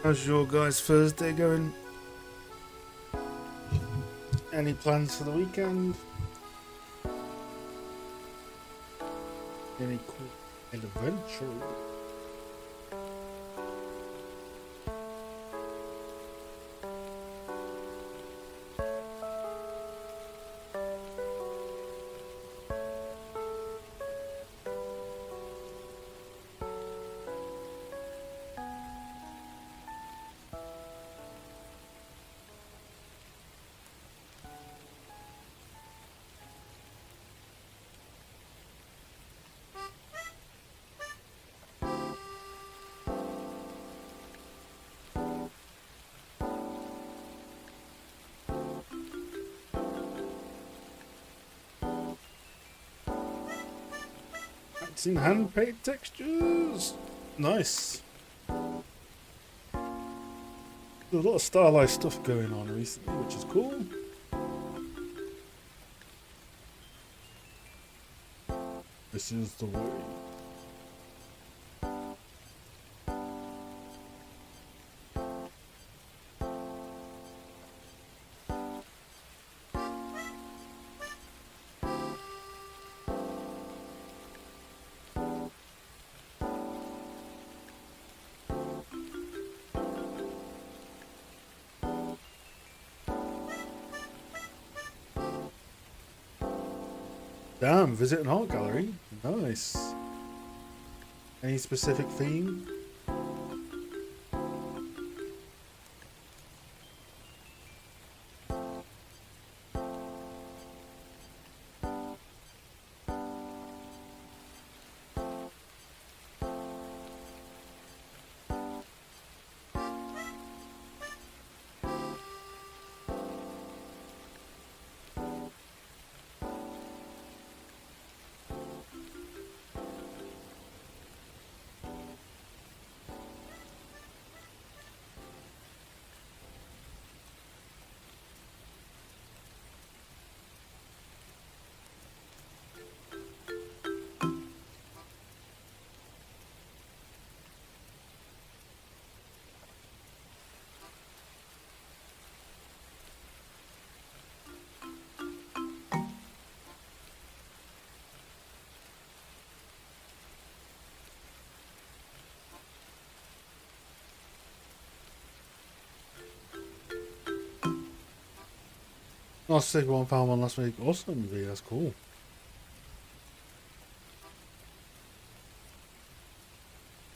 How's your guys' Thursday going? Any plans for the weekend? Any cool adventure? Seen hand painted textures. Nice. There's a lot of stylized stuff going on recently, which is cool. This is the way. Damn, visit an art gallery. Nice. Any specific theme? Oh, sick one, found one last week. Awesome, Leah, that's cool.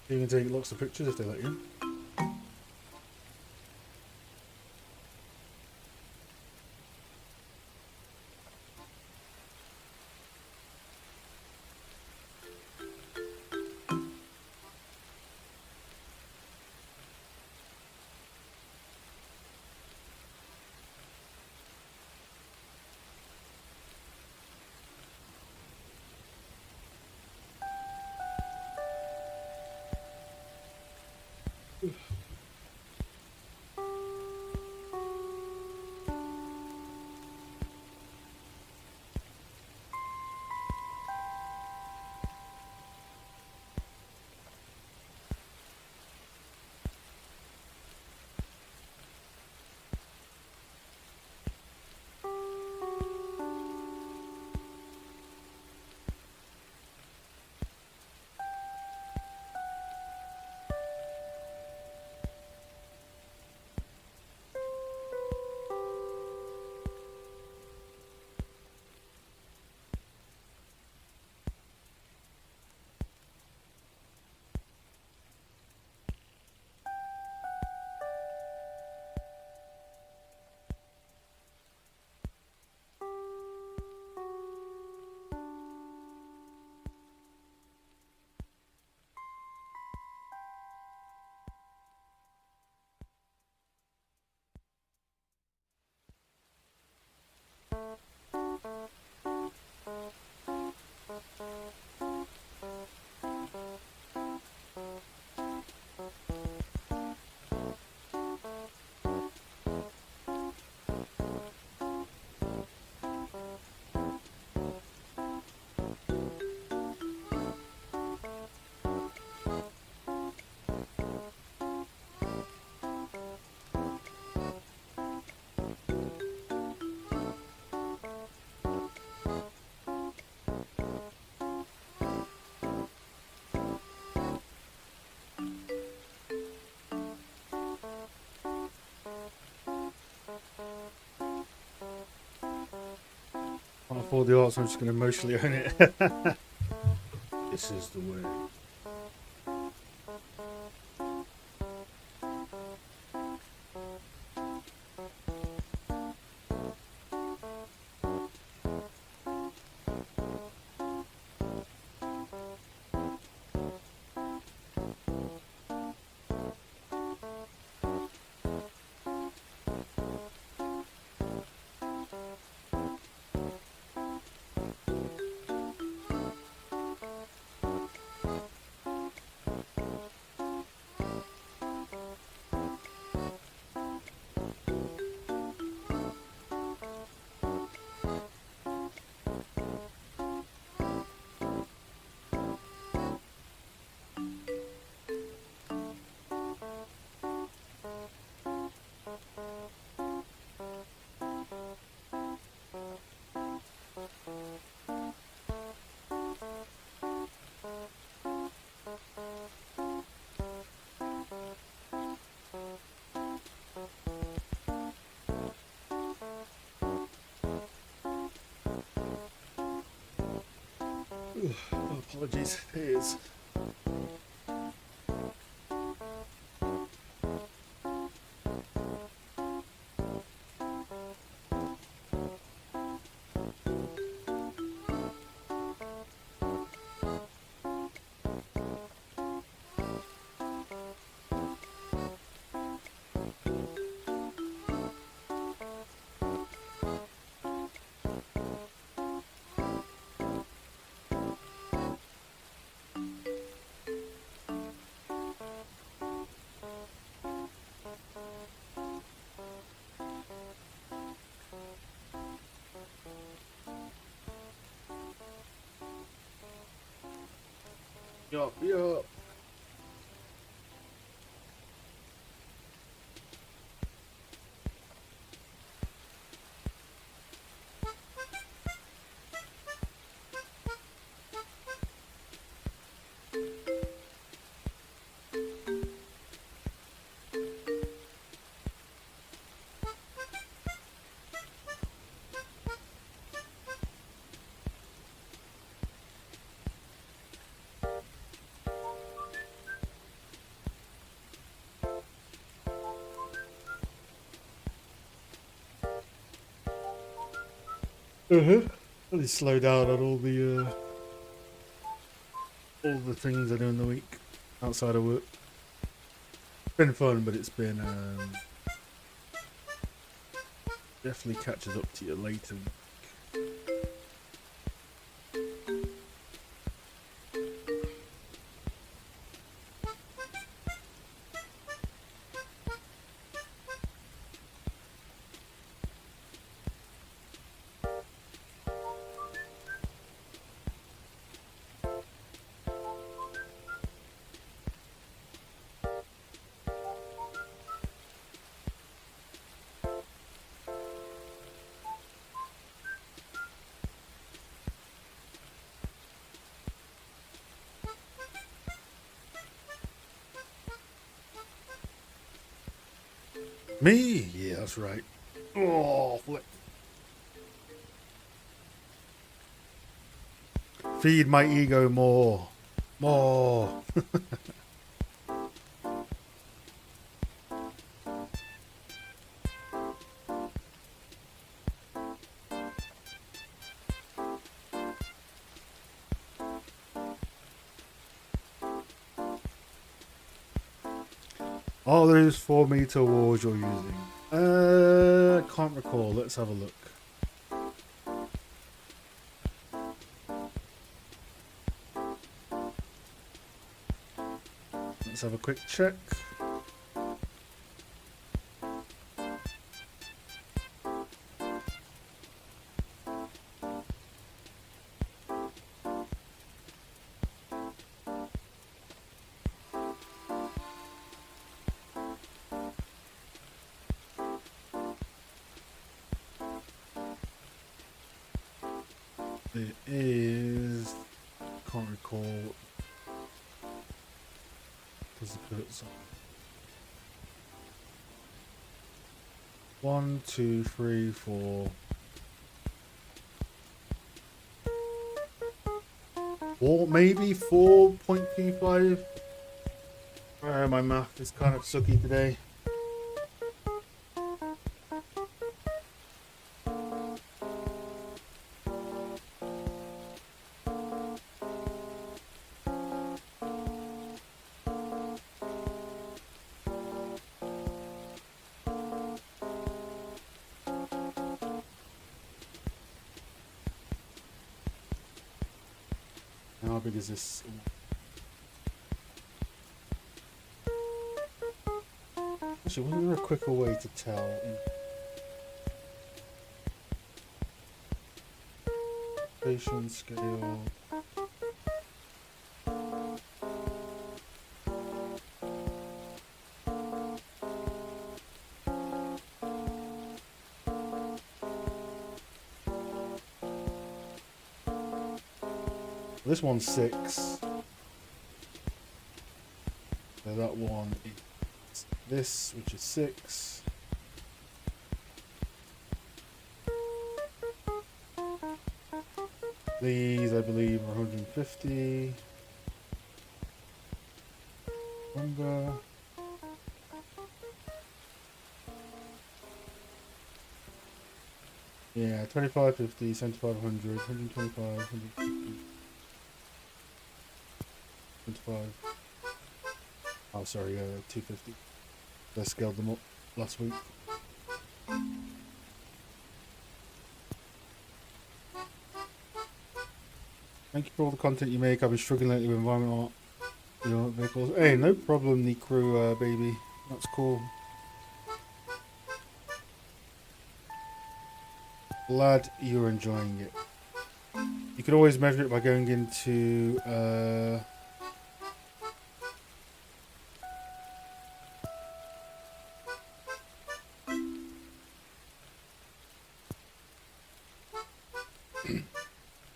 You can take lots of pictures if they let you. afford the art, so I'm just going to emotionally own it. This is the way. Oh, apologies, it is. Yup, yup. Really slow down on all the things I do in the week outside of work. It's been fun, but it's been definitely catches up to you later. Me? Yeah, that's right. Oh, flip. Feed my ego more. More. Are those 4-meter walls you're using? Can't recall. Let's have a look. Let's have a quick check. It is. Can't recall. Does it put it on? 1, 2, 3, 4. 4, maybe 4.25. My math is kind of sucky today. How big is this? Actually, wasn't there a quicker way to tell? Station scale. This one's 6. So that one is this, which is 6. These, I believe, are 150. Number. Yeah, 25, 50, 75, 100, 125, 150, 25. Oh, sorry, 250. I scaled them up last week. Thank you for all the content you make. I've been struggling lately with environmental vehicles. Hey, no problem, the crew, baby. That's cool. Glad you're enjoying it. You can always measure it by going into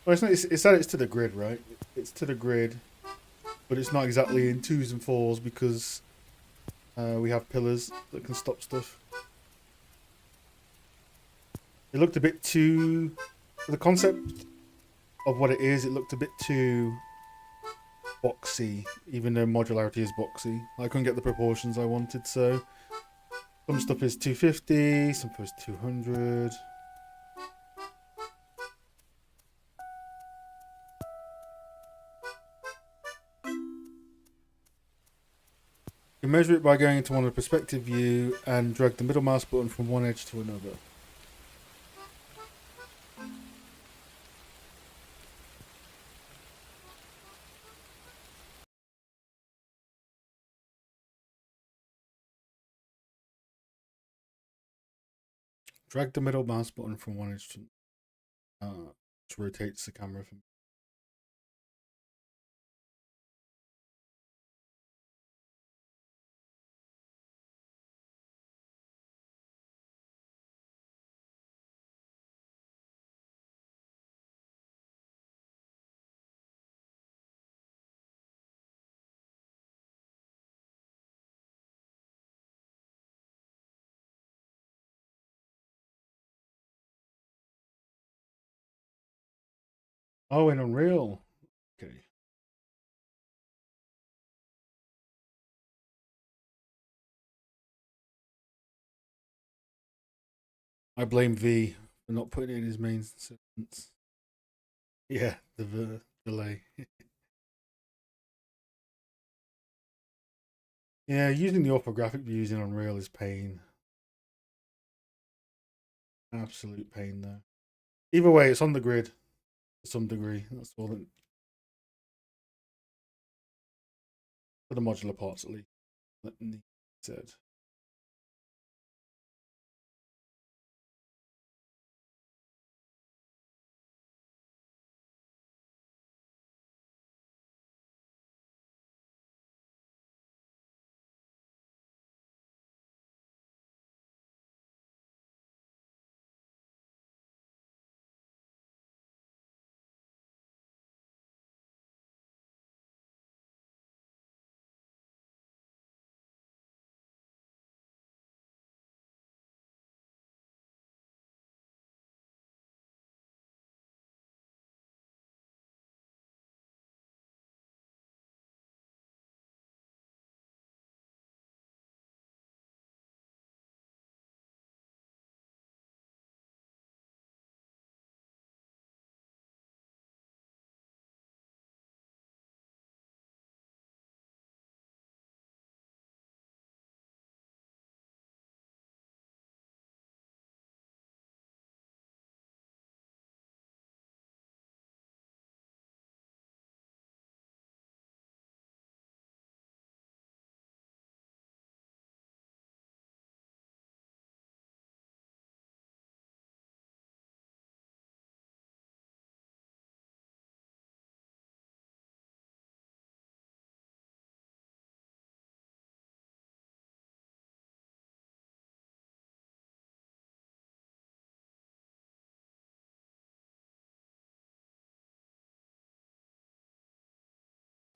well, it's that it's to the grid, right? It's to the grid, but it's not exactly in 2s and 4s because we have pillars that can stop stuff. It looked a bit too... The concept of what it is, it looked a bit too boxy, even though modularity is boxy. I couldn't get the proportions I wanted, so some stuff is 250, some stuff is 200. You can measure it by going into one of the perspective view and drag the middle mouse button from one edge to another. Drag the middle mouse button from one edge to which rotates the camera from. Oh, in Unreal. Okay. I blame V for not putting it in his main sentence. Yeah, the delay. Yeah, using the orthographic views in Unreal is pain. Absolute pain, though. Either way, it's on the grid to some degree. That's all that. For the modular parts, at least. That needs said.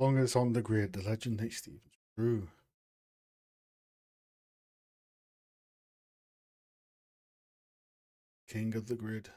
long as it's on the grid, the legend Nate Stevens. True. King of the grid.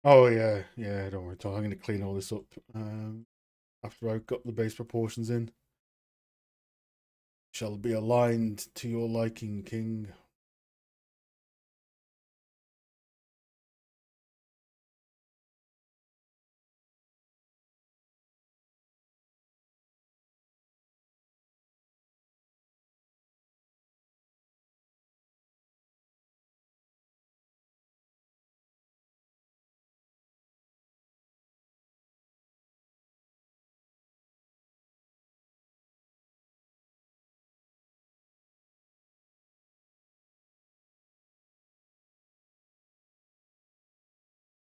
Oh yeah, yeah. Don't worry, Tom. I'm going to clean all this up after I've got the base proportions in. Shall be aligned to your liking, King.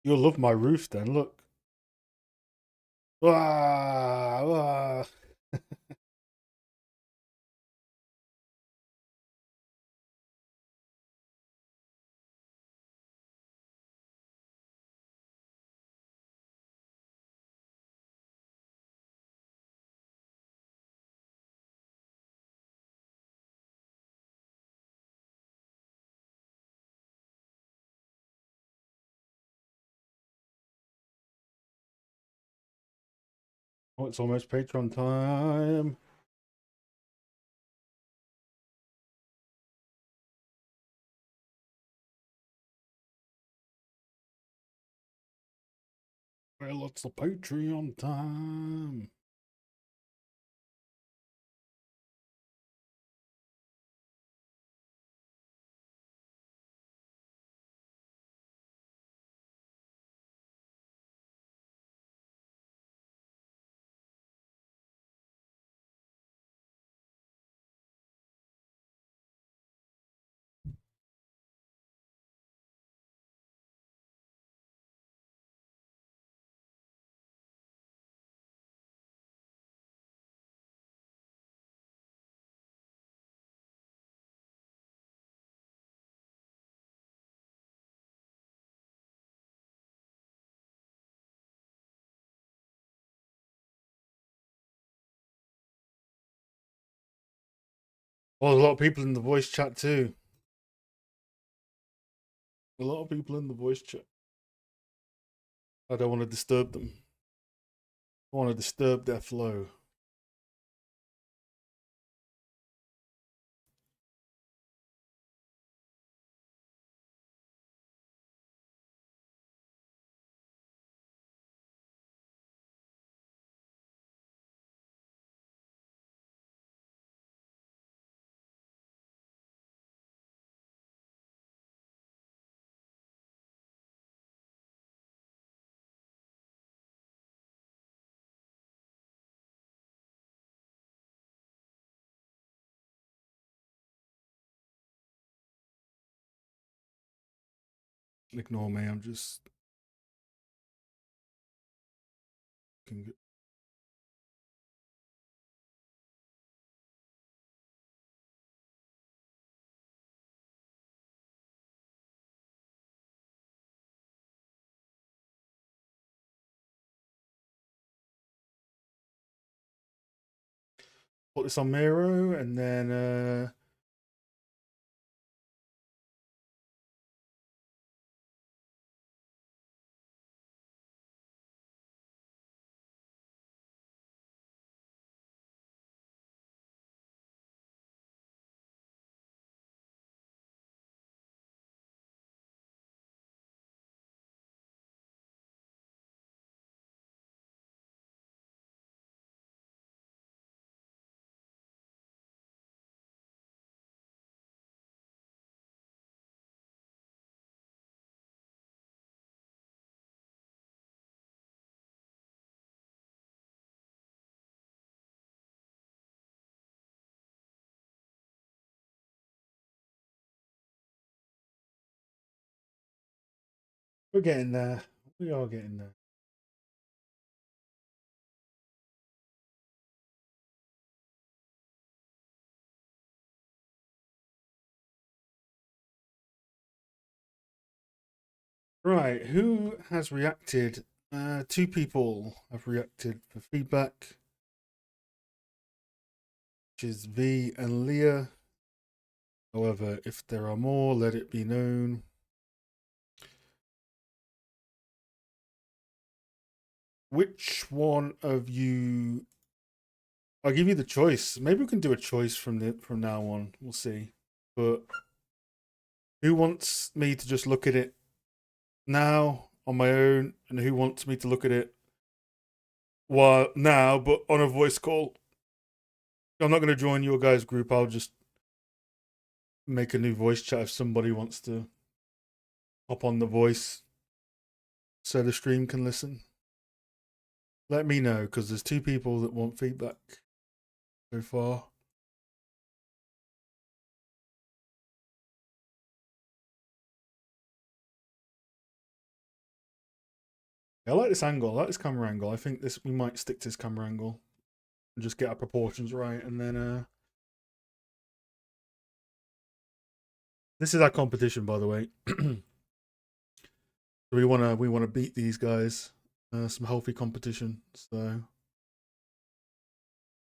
You'll love my roof then. Look. Wah, wah. Oh, it's almost Patreon time. Well, it's the Patreon time. Well, there's a lot of people in the voice chat too. A lot of people in the voice chat. I don't want to disturb them. I want to disturb their flow. Ignore me. I'm just. Put this on Miro and then We're getting there. We are getting there. Right, who has reacted? Two people have reacted for feedback, which is V and Leah. However, if there are more, let it be known. Which one of you? I'll give you the choice. Maybe we can do a choice from now on. We'll see. But who wants me to just look at it now on my own, and who wants me to look at it now, but on a voice call? I'm not going to join your guys' group. I'll just make a new voice chat if somebody wants to hop on the voice so the stream can listen. Let me know, because there's two people that want feedback so far. I like this angle. I like this camera angle. I think we might stick to this camera angle and just get our proportions right, and then this is our competition, by the way. we wanna beat these guys. Some healthy competition. So I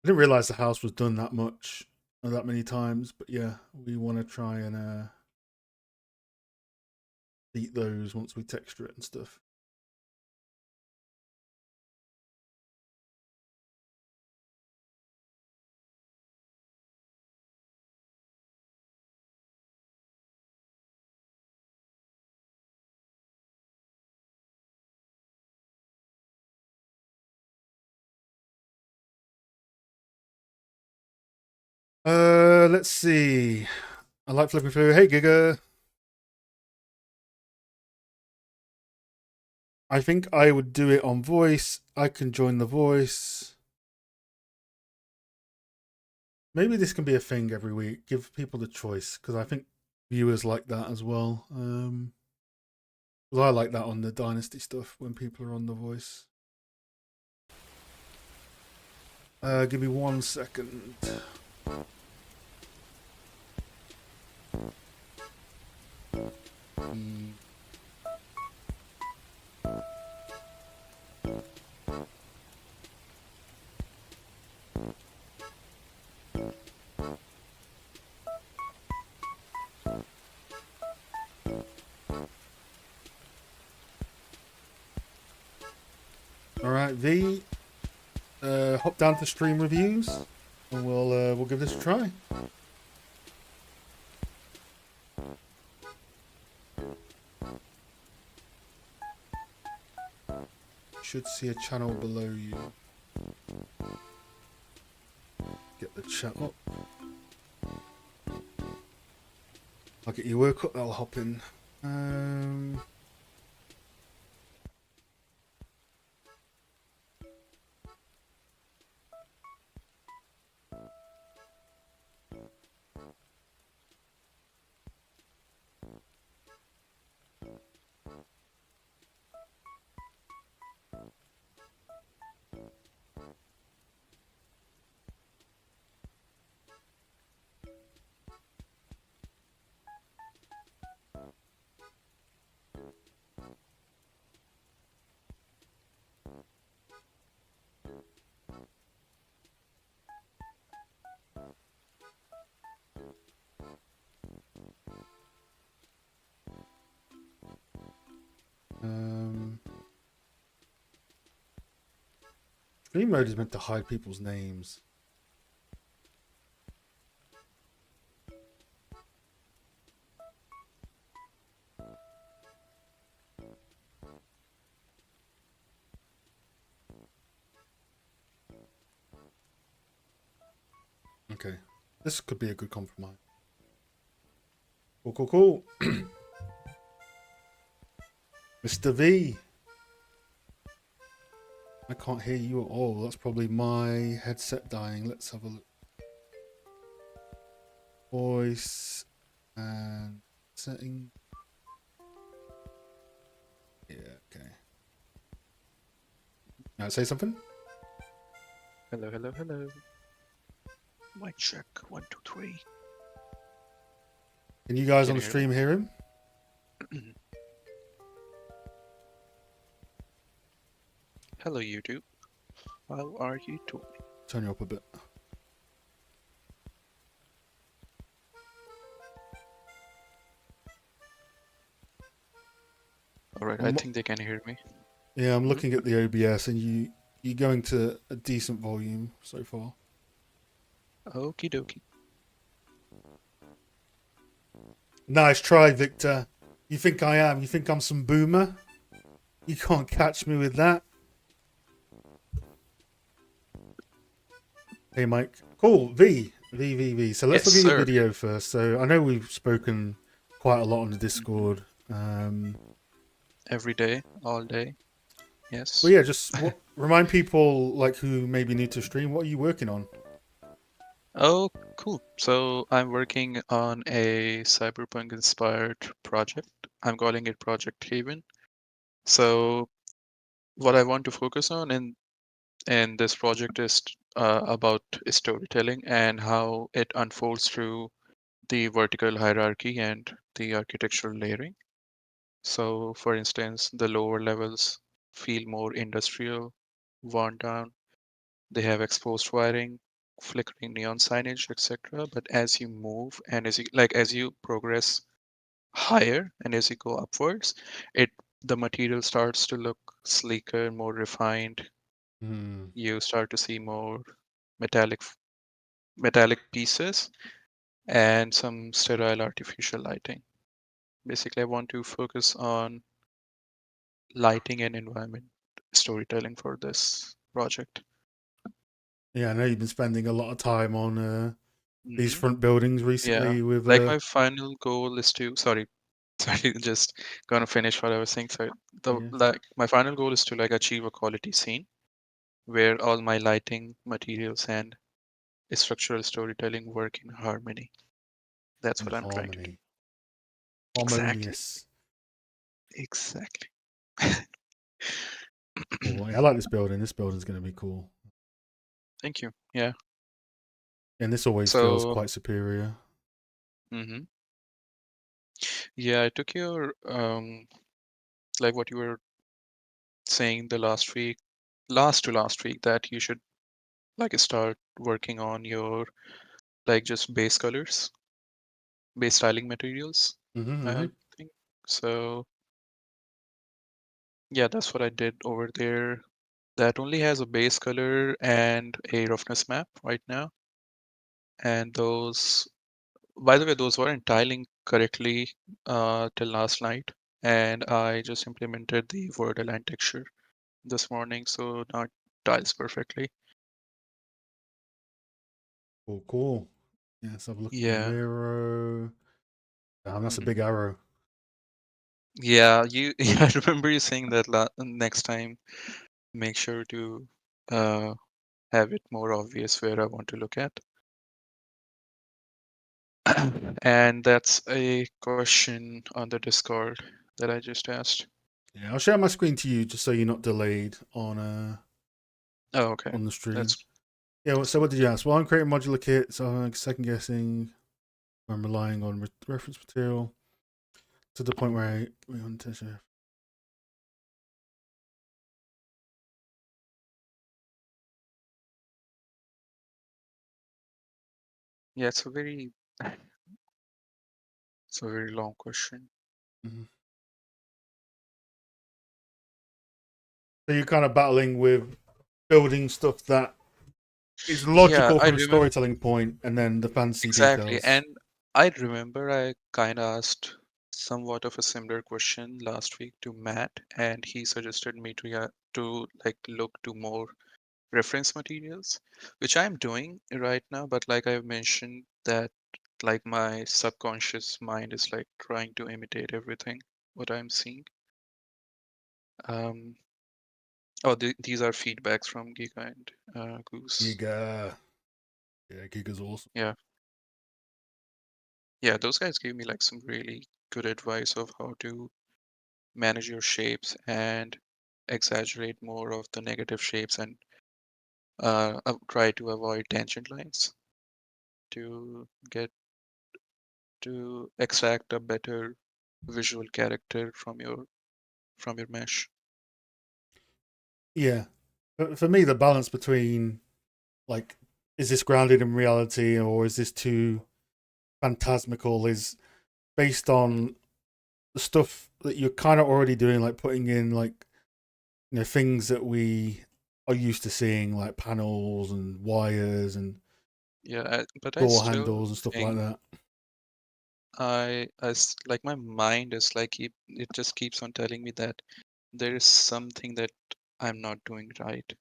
didn't realize the house was done that much, that many times. But yeah, we want to try and beat those once we texture it and stuff. Let's see. I like flipping through. Hey, Giga. I think I would do it on voice. I can join the voice. Maybe this can be a thing every week. Give people the choice, because I think viewers like that as well. Well, I like that on the Dynasty stuff when people are on the voice. Give me 1 second. All right, V. Hop down to stream reviews, and we'll give this a try. Should see a channel below you. Get the chat up. I'll get your work up. I'll hop in. Stream mode is meant to hide people's names. Okay, this could be a good compromise. Cool. Mr. V. I can't hear you at all. That's probably my headset dying. Let's have a look. Voice and setting. Yeah, okay. Say something? Hello, hello, hello. Mic check. 1, 2, 3. Can you guys Can on the you hear me? stream hear him? Hello, YouTube. How are you doing? Turn you up a bit. Alright, I think they can hear me. Yeah, I'm Mhm. looking at the OBS, and you're going to a decent volume so far. Okie dokie. Nice try, Victor. You think I am? You think I'm some boomer? You can't catch me with that. Hey, Mike. Cool. V. So let's Yes, look at your sir. video first. So I know we've spoken quite a lot on the Discord. Every day, all day. Well, Yes. yeah, just remind people like who maybe need to stream. What are you working on? Oh, cool. So I'm working on a cyberpunk inspired project. I'm calling it Project Haven. So what I want to focus on in this project is about storytelling and how it unfolds through the vertical hierarchy and the architectural layering. So, for instance, the lower levels feel more industrial, worn down. They have exposed wiring, flickering neon signage, etc. But as you move and as you progress higher and as you go upwards, it the material starts to look sleeker, more refined. Hmm. You start to see more metallic metallic pieces and some sterile artificial lighting. Basically, I want to focus on lighting and environment storytelling for this project. Yeah, I know you've been spending a lot of time on these Hmm. front buildings Yeah, recently with like my final goal is to sorry, sorry, just gonna finish what I was saying. So the yeah. like my final goal is to like achieve a quality scene where all my lighting, materials, and structural storytelling work in harmony. That's In what I'm trying to do. harmony. Exactly. Harmonious. Exactly. Cool. Yeah, I like this building. This building's going to be cool. Thank you. Yeah. And this always feels So, quite superior. hmm yeah, I took your like what you were saying the last week that you should like start working on your like just base colors, base styling materials. Mm-hmm. I think so. Yeah, that's what I did over there. That only has a base color and a roughness map right now. And those, by the way, those weren't tiling correctly till last night. And I just implemented the word align texture this morning, so now it tiles perfectly. Cool, cool. Yeah, let's have a look at your Yeah. arrow. Damn, that's a Mhm. big arrow. Yeah, you. Yeah, I remember you saying that next time, make sure to uh, have it more obvious where I want to look at. And that's a question on the Discord that I just asked. Yeah, I'll share my screen to you just so you're not delayed Oh, okay. on the stream. That's Yeah, so what did you ask? Well, I'm creating modular kits. I'm second guessing. I'm relying on reference material to the point where we want to. yeah, it's a very long question. Mhm. So you're kind of battling with building stuff that is Yeah, logical I from a remember storytelling point, and then the fancy exactly. details. And I remember I kind of asked somewhat of a similar question last week to Matt, and he suggested me to to like look to more reference materials, which I'm doing right now. But like I've mentioned, that like my subconscious mind is like trying to imitate everything what I'm seeing. Um, oh, these are feedbacks from Giga and Goose. Giga. Yeah, Giga's awesome. Yeah, yeah, those guys gave me like some really good advice of how to manage your shapes and exaggerate more of the negative shapes and try to avoid tangent lines to get to extract a better visual character from your mesh. Yeah. For me, the balance between like, is this grounded in reality or is this too phantasmical is based on the stuff that you're kind of already doing, like putting in like things that we are used to seeing, like panels and wires and Yeah, but I door still handles and stuff like think that. like my mind is like it just keeps on telling me that there is something that I'm not doing right.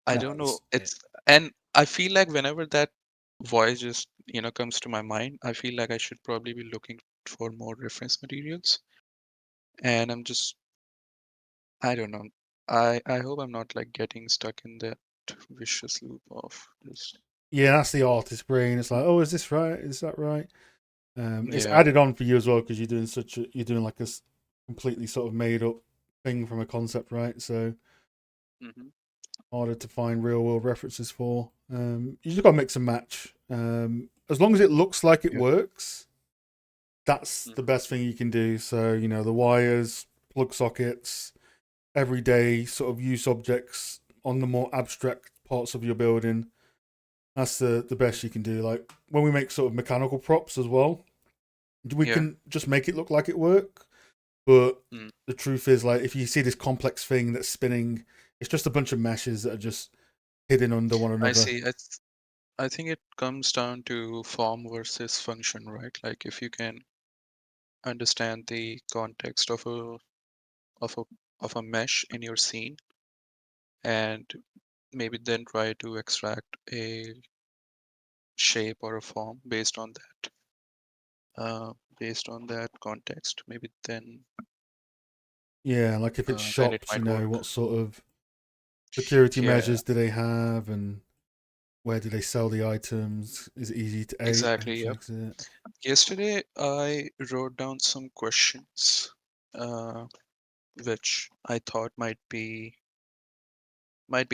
I No, don't know. yeah. And I feel like whenever that voice just, comes to my mind, I feel like I should probably be looking for more reference materials. And I don't know. I hope I'm not like getting stuck in that vicious loop of just, Yeah, that's the artist brain. It's like, oh, is this right? Is that right? It's yeah. added on for you as well because you're doing like a completely sort of made up thing from a concept, right? So Hmm. harder to find real world references for. You just got to mix and match. As long as it looks like it Yeah. works, that's the Hmm. best thing you can do. So the wires, plug sockets, everyday sort of use objects on the more abstract parts of your building. That's the best you can do. Like when we make sort of mechanical props as well, we Yeah. can just make it look like it work. But Mm. the truth is, like, if you see this complex thing that's spinning, it's just a bunch of meshes that are just hidden under one I another. see. I think it comes down to form versus function, right? Like if you can understand the context of a of a mesh in your scene and maybe then try to extract a shape or a form based on that context, maybe Yeah, like if it's then it shops, might work. what sort of security Yeah, measures do they have, and where do they sell the items? Is it easy to exactly. Yep. access it? Yesterday I wrote down some questions uh, which I thought might be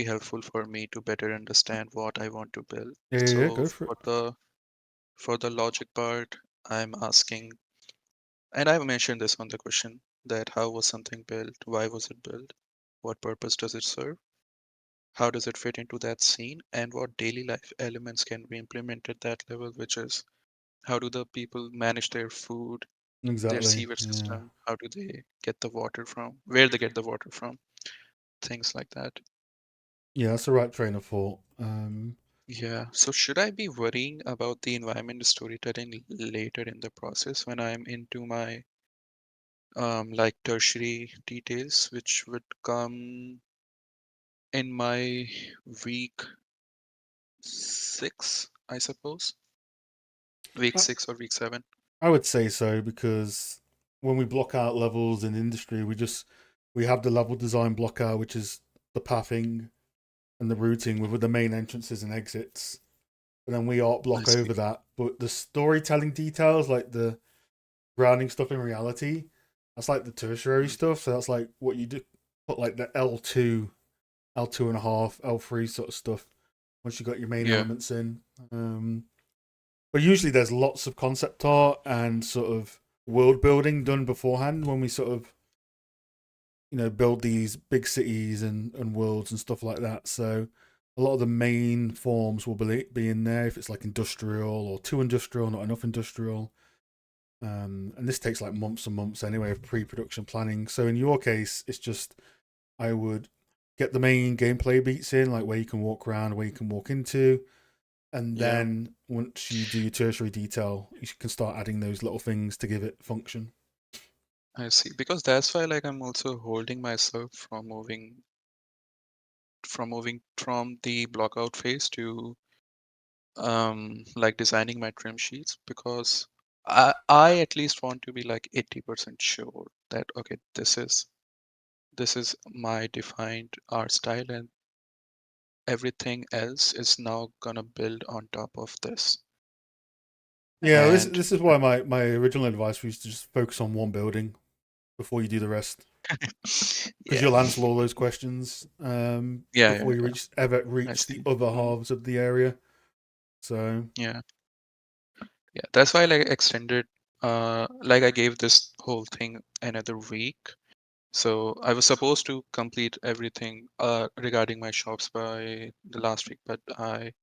helpful for me to better understand what I want to build. Yeah, yeah, yeah, So go for it. for the logic part, I'm asking, and I've mentioned this on the question, that how was something built? Why was it built? What purpose does it serve? How does it fit into that scene? And what daily life elements can be implemented at that level, which is how do the people manage their food, their Exactly. sewage Yeah. system? How do they get the water from? Where they get the water from? Things like that. Yeah, that's the right train of thought. Yeah. So should I be worrying about the environment storytelling later in the process when I'm into my like tertiary details, which would come in my week 6, I suppose. Week I, 6 or week 7. I would say so because when we block out levels in industry, we have the level design blocker, which is the pathing and the routing with the main entrances and exits. And then we art I block see. over that. But the storytelling details, like the grounding stuff in reality, that's like the tertiary Mm. stuff. So that's like what you do put like the L2, L2 and a half, L3 sort of stuff once you got your main Yeah. elements in. But usually there's lots of concept art and sort of world building done beforehand when we sort of build these big cities and worlds and stuff like that. So a lot of the main forms will be in there if it's like industrial or too industrial, not enough industrial. And this takes like months and months anyway of pre-production planning. So in your case, it's just I would get the main gameplay beats in, like where you can walk around, where you can walk into, and Yeah. then once you do your tertiary detail, you can start adding those little things to give it function. I see. Because that's why like I'm also holding myself from moving from the block out phase to like designing my trim sheets because I at least want to be like 80% sure that okay, this is my defined art style and everything else is now gonna build on top of this. Yeah, this And this is why my original advice was to just focus on one building. before you do the rest, because Yeah. you'll answer all those questions Yeah, before yeah, you yeah. ever I reach the see. other Mm, halves of the area. So yeah. Yeah. That's why I like extended like I gave this whole thing another week. So I was supposed to complete everything regarding my shops by the last week, but I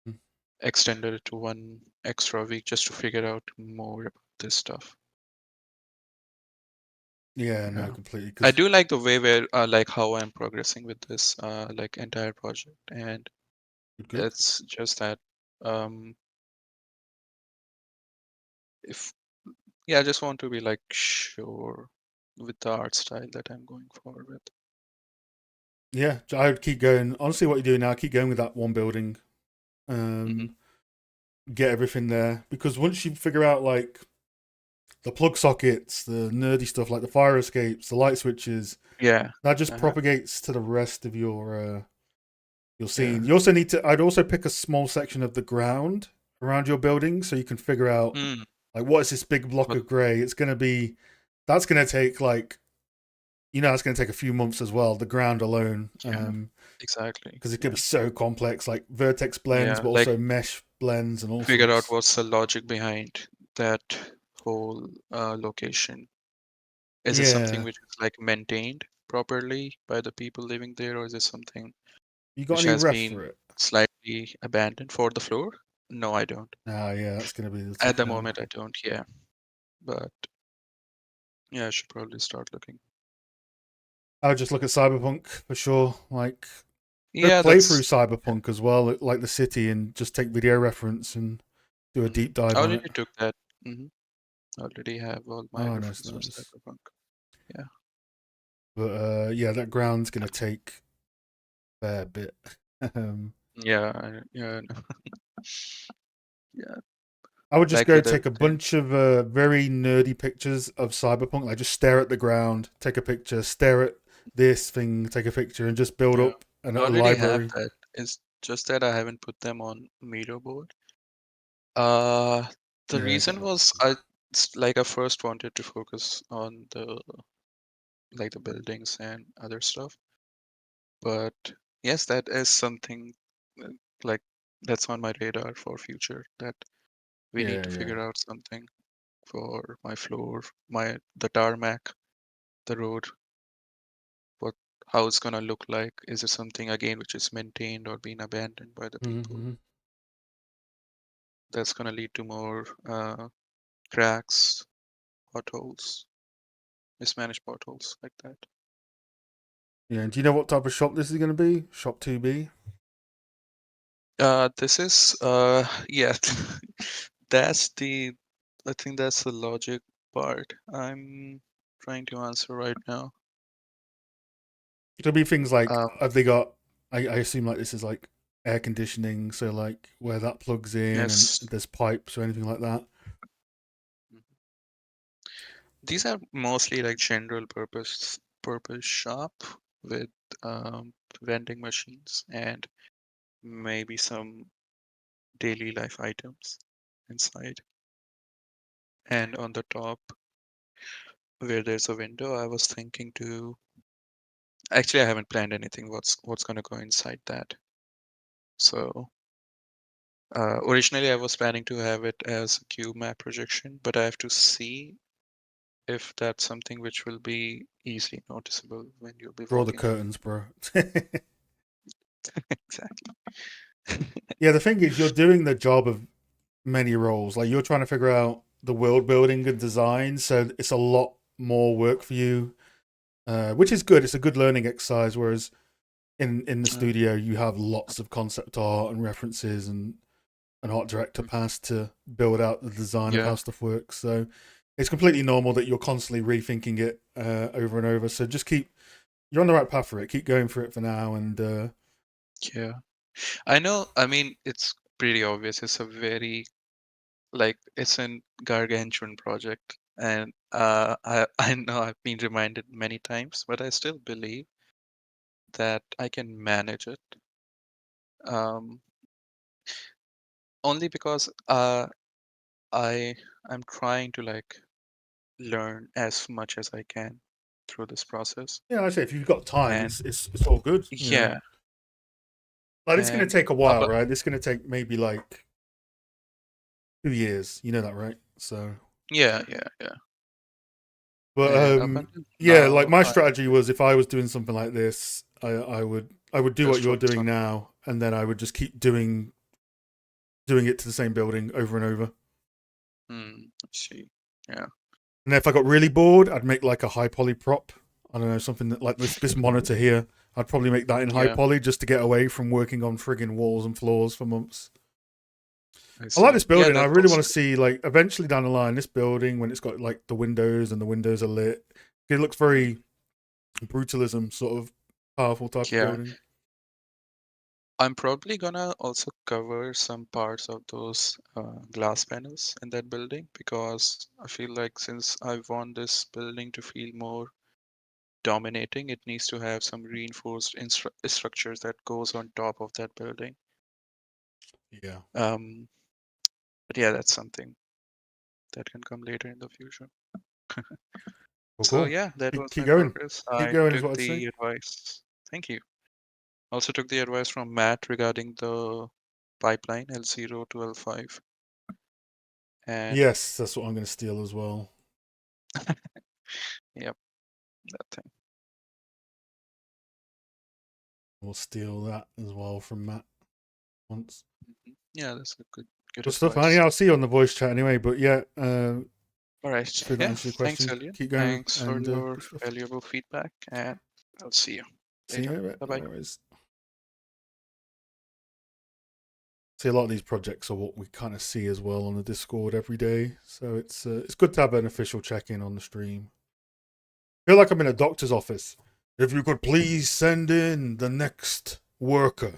mm, extended it to one extra week just to figure out more about this stuff. yeah, no, Yeah. completely. I Because do like the way where like how I'm progressing with this like entire project, and good. it's just that um if yeah, I just want to be like sure with the art style that I'm going forward with. Yeah, I would keep going. Honestly, what you do now, keep going with that one building. Hmm. Um, get everything there, because once you figure out like the plug sockets, the nerdy stuff like the fire escapes, the light switches, Yeah. that just Uh-huh. propagates to the rest of your Yeah. scene. You also need to. I'd also pick a small section of the ground around your building so you can figure out Mm. like what is this big block But of grey. It's gonna be that's gonna take like that's gonna take a few months as well. The ground alone, yeah, exactly. because it could be Yeah. so complex, like vertex blends, Yeah. but Like also mesh blends and all figure out sorts. what's the logic behind that whole location. Is it something Yeah, which is like maintained properly by the people living there, or is it something you got which any has ref for been it? slightly abandoned for the floor? No, I don't. Ah, yeah, that's gonna be the At tough the one. moment, I don't. Yeah, but yeah, I should probably start looking. I would just look at Cyberpunk for sure. Like, Yeah, play through that's yeah. Cyberpunk as well, like the city, and just take video reference and do a Mhm. deep I dive on it. already took that. Hmm. Already have all my Oh, nice, reference for nice. Cyberpunk. Yeah. But yeah, that ground's gonna take a fair bit. um, Yeah. Yeah. Yeah. I would just Like go with take a everything. bunch of very nerdy pictures of Cyberpunk. Like just stare at the ground, take a picture, stare at this thing, take a picture, and just build Yeah. up I a already have library. that. It's just that I haven't put them on Miro board. The Yeah, get reason that. was like I first wanted to focus on the like the buildings and other stuff, but yes, that is something uh, like that's on my radar for future that we need Yeah, to yeah. figure out something for my floor, the tarmac, the road, what how it's gonna look like. Is it something again which is maintained or been abandoned by the people? Mm-hmm. That's gonna lead to more cracks, potholes, mismanaged potholes like that. Yeah. And do you know what type of shop this is going to be? Shop 2B? This is yeah, that's the I think that's the logic part I'm trying to answer right now. It'll be things like, Um, have they got, I assume like this is like air conditioning, so like where that plugs in and yes, there's pipes or anything like that. mhm. These are mostly like general purpose shop with vending machines and maybe some daily life items inside. And on the top where there's a window, I was thinking to actually I haven't planned anything what's gonna go inside that. So originally I was planning to have it as a cube map projection, but I have to see if that's something which will be easily noticeable when you'll be Draw the walking around. curtains, bro. Exactly. Yeah, the thing is, you're doing the job of many roles. Like you're trying to figure out the world building and design, so it's a lot more work for you, which is good. It's a good learning exercise. Whereas in the Uh, studio, you have lots of concept art and references and an art director mm, pass to build out the design of how yeah, stuff works. So it's completely normal that you're constantly rethinking it over and over. So just keep you're on the right path for it. Keep going for it for now, and yeah. I know. I mean, it's pretty obvious. It's a very like it's an gargantuan project, and I know I've been reminded many times, but I still believe that I can manage it. Um, Only because I I'm trying to like learn as much as I can through this process. Yeah, I say if you've got time, And it's all good. You know? yeah, Like it's gonna and take a while, up, right? It's gonna take maybe like 2 years. You know that, right? So, yeah, yeah, yeah. but And up until yeah, like now, my I strategy was if I was doing something like this, I would do what just you're focus doing on. now, and then I would just keep doing it to the same building over and over. Let's see. Yeah. And then if I got really bored, I'd make like a high poly prop. I don't know, something that like this monitor here. I'd probably make that in high Yeah, poly just to get away from working on friggin' walls and floors for months. I I like see. this Yeah, building. I that's really want also to see like eventually down the line this building when it's got like the windows and the windows are lit. It looks very brutalism sort of powerful type of yeah. building. I'm probably gonna also cover some parts of those glass panels in that building because I feel like since I want this building to feel more dominating, it needs to have some reinforced structures that goes on top of that building. Yeah. Um, but yeah, that's something that can come later in the future. Well, So cool. yeah, that Keep, was keep my going. progress. Keep I going is took what I'd say. the advice. Thank you. Also took the advice from Matt regarding the pipeline L0 to L5. And Yes, that's what I'm going to steal as well. yep, that thing. We'll steal that as well from Matt once. Yeah, that's a good Good stuff, man. advice. Yeah, I'll see you on the voice chat anyway. But yeah, All right. hopefully that Yeah, answers your thanks, question. Elliot. Keep going Thanks for and your good stuff. valuable feedback, and I'll see you See you later. in a bit. Bye No bye. worries. See, a lot of these projects are what we kind of see as well on the Discord every day. So it's good to have an official check-in on the stream. I feel like I'm in a doctor's office. If you could please send in the next worker,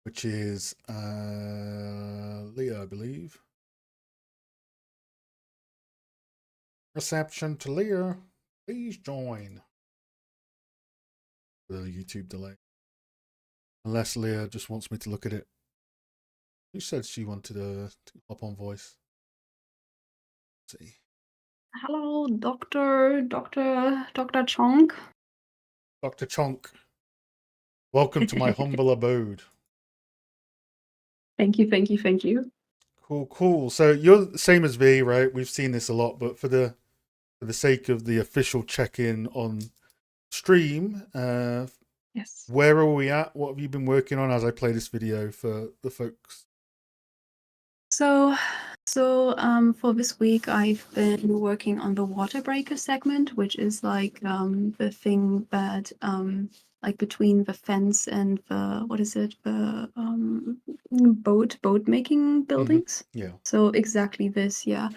which is Leah, I believe. Reception to Leah. Please join. The YouTube delay. Unless Leah just wants me to look at it. Who said she wanted to hop on voice? Let's see. Hello, Dr. Chong. Dr. Chonk. Welcome to my humble abode. Thank you, thank you, thank you. Cool. So you're the same as V, right? We've seen this a lot, but for the sake of the official check-in on stream, Yes. where are we at? What have you been working on as I play this video for the folks? So for this week, I've been working on the water breaker segment, which is like the thing that like between the fence and the what is it, the boat making buildings. Yeah. So exactly this, yeah.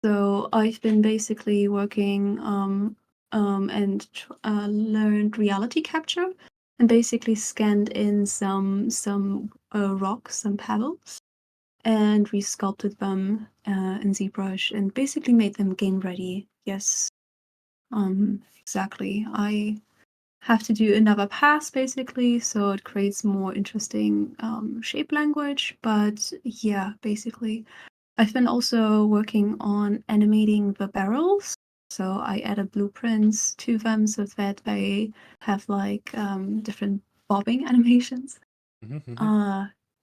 So I've been basically working and learned reality capture and basically scanned in some rocks, some pebbles, and resculpted them in ZBrush and basically made them game ready. Yes, exactly. I have to do another pass basically, so it creates more interesting shape language. But yeah, basically. I've been also working on animating the barrels. So I added blueprints to them so that they have like different bobbing animations.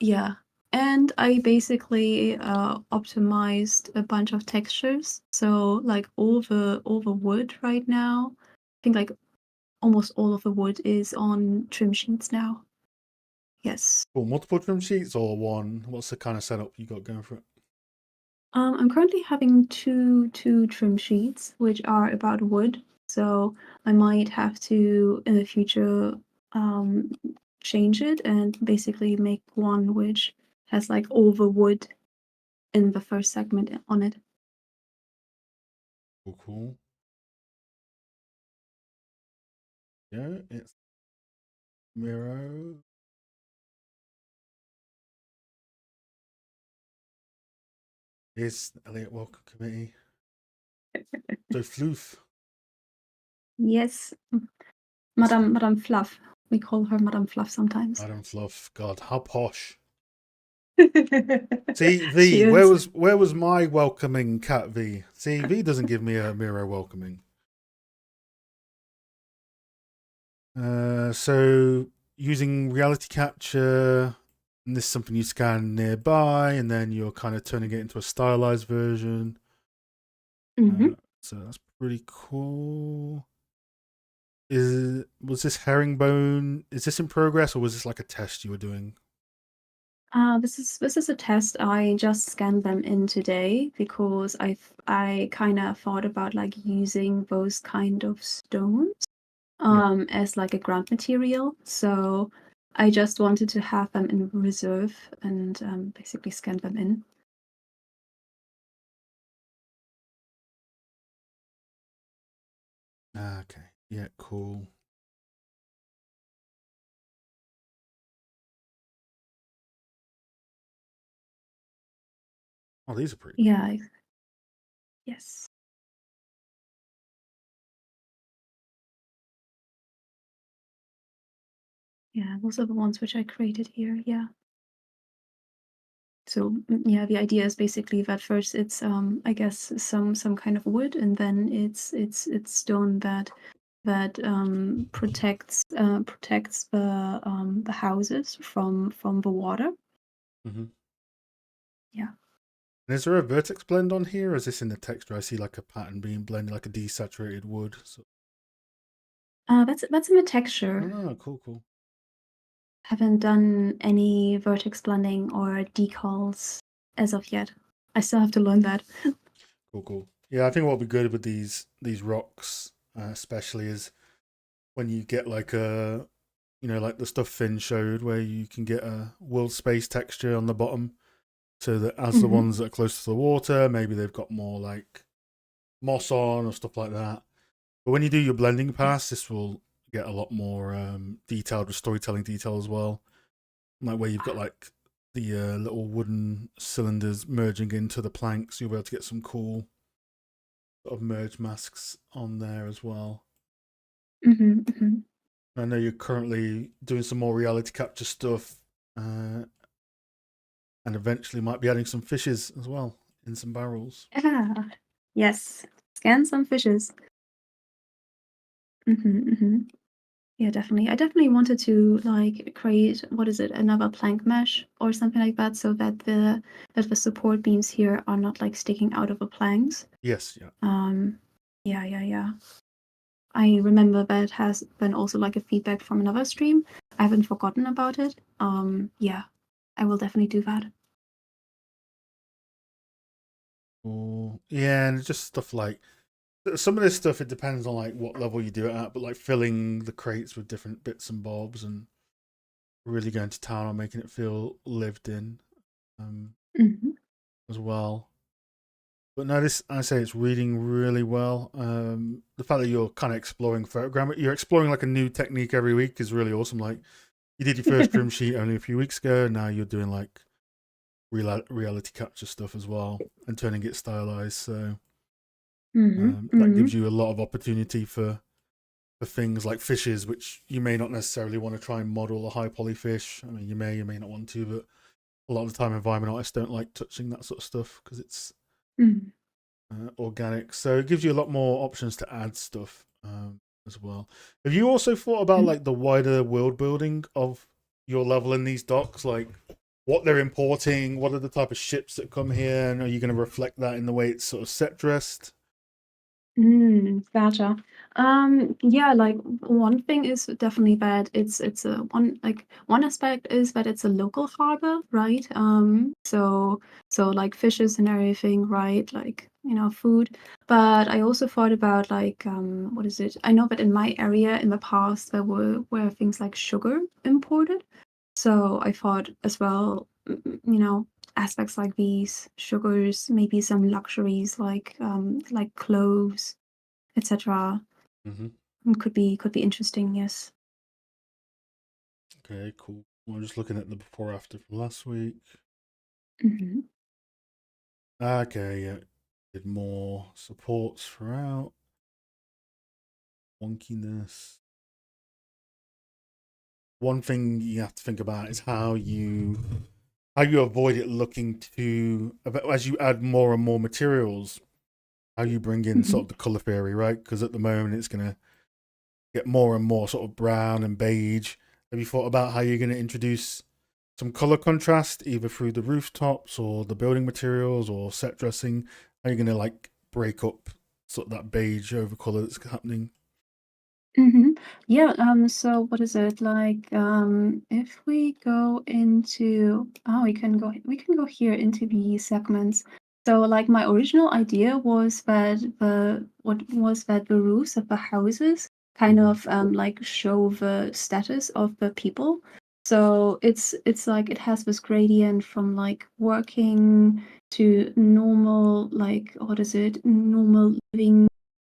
Yeah. And I basically optimized a bunch of textures. So like all the wood right now, I think like almost all of the wood is on trim sheets now. Yes. Cool. Multiple trim sheets or one? What's the kind of setup you got going for it? I'm currently having two trim sheets, which are about wood. So I might have to in the future change it and basically make one which has like all the wood in the first segment on it. Cool. Yeah, it's Miro. Is Elliot Welcome Committee. So Floof. Yes, Madame Fluff. We call her Madame Fluff sometimes. Madam Fluff. God, how posh. See, V, Cheers. where was my welcoming cat, V? See, V doesn't give me a mirror welcoming. So using reality capture, and this is something you scan nearby, and then you're kind of turning it into a stylized version. So that's pretty cool. Was this herringbone? Is this in progress, or was this like a test you were doing? This is a test. I just scanned them in today because I kind of thought about like using those kind of stones Yeah. as like a ground material. So I just wanted to have them in reserve and basically scan them in. Okay. Yeah. Cool. Oh, these are pretty cool. Yeah. Yes. Yeah. Those are the ones which I created here. Yeah. So yeah, the idea is basically that first it's I guess some kind of wood, and then it's stone that protects the houses from the water. Mm-hmm. Yeah. And is there a vertex blend on here, or is this in the texture? I see like a pattern being blended, like a desaturated wood. So... That's in the texture. Oh, cool, cool. Haven't done any vertex blending or decals as of yet. I still have to learn that. Cool, cool. Yeah, I think what would be good with these rocks, especially, is when you get like a, like the stuff Finn showed, where you can get a world space texture on the bottom, so that as the Hmm. ones that are close to the water, maybe they've got more like moss on or stuff like that. But when you do your blending pass, this will get a lot more detailed with storytelling detail as well. Like where you've got like the little wooden cylinders merging into the planks, you'll be able to get some cool sort of merge masks on there as well. Hmm. Hmm. I know you're currently doing some more reality capture stuff, and eventually might be adding some fishes as well in some barrels. Yeah. Yes. Scan some fishes. Hmm. Hmm. Yeah, definitely. I definitely wanted to like create, what is it, another plank mesh or something like that, so that the support beams here are not like sticking out of the planks. Yes, yeah. Um, yeah, yeah, yeah. I remember that has been also like a feedback from another stream. I haven't forgotten about it. Yeah, I will definitely do that. Yeah, and just stuff like some of this stuff. It depends on like what level you do it at, but like filling the crates with different bits and bobs and really going to town on making it feel lived in, um, Hmm. as well. But no, this I say it's reading really well. The fact that you're kind of exploring photogram, you're exploring like a new technique every week is really awesome. Like you did your first trim sheet only a few weeks ago, and now you're doing like reality capture stuff as well and turning it stylized. So Hmm. that Hmm. gives you a lot of opportunity for things like fishes, which you may not necessarily want to try and model a high poly fish. I mean, you may not want to, but a lot of the time, environment artists don't like touching that sort of stuff because it's Hmm. organic. So it gives you a lot more options to add stuff, as well. Have you also thought about like the wider world building of your level in these docks, like what they're importing, what are the type of ships that come here, and are you going to reflect that in the way it's sort of set dressed? Gotcha. Yeah, like one thing is definitely that it's a one aspect is that it's a local harbor, right? So like fishes and everything, right? Like, food. But I also thought about like what is it? I know that in my area in the past there were things like sugar imported. So I thought as well, aspects like these sugars, maybe some luxuries like cloves, etc. Mm-hmm. Could be interesting. Yes. Okay, cool. I'm just looking at the before after from last week. Hmm. Okay, yeah. Did more supports throughout. Wonkiness. One thing you have to think about is how you how you avoid it looking too, as you add more and more materials, how you bring in Mhm. sort of the color theory, right? Because at the moment it's going to get more and more sort of brown and beige. Have you thought about how you're going to introduce some color contrast either through the rooftops or the building materials or set dressing? How are you going to like break up sort of that beige over color that's happening? Yeah, so what is it like, if we go into we can go here into the segments. So like my original idea was that the roofs of the houses kind Mhm. of like show the status of the people. So it's like it has this gradient from like working to normal, like what is it, normal living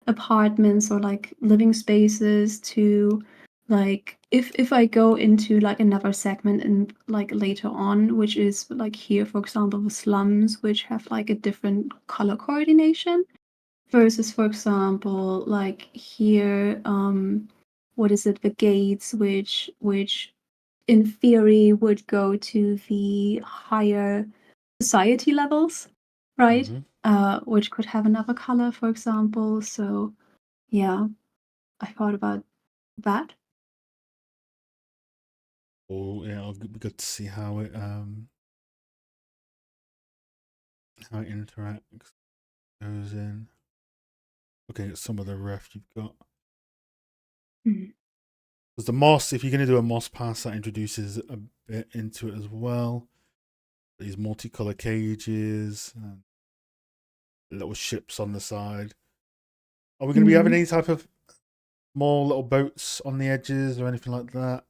apartments or like living spaces to like if I go into like another segment and like later on, which is like here, for example, the slums, which have like a different color coordination versus, for example, like here, what is it, the gates, which in theory would go to the higher society levels, right? Mhm. Which could have another color, for example. So yeah, I thought about that. Oh yeah, it'll be good to see how it interacts, goes in. Looking at some of the ref you've got. Mhm. Because the moss, if you're going to do a moss pass, that introduces a bit into it as well. These multicolor cages and little ships on the side. Are we going to be having Mhm. any type of more little boats on the edges or anything like that?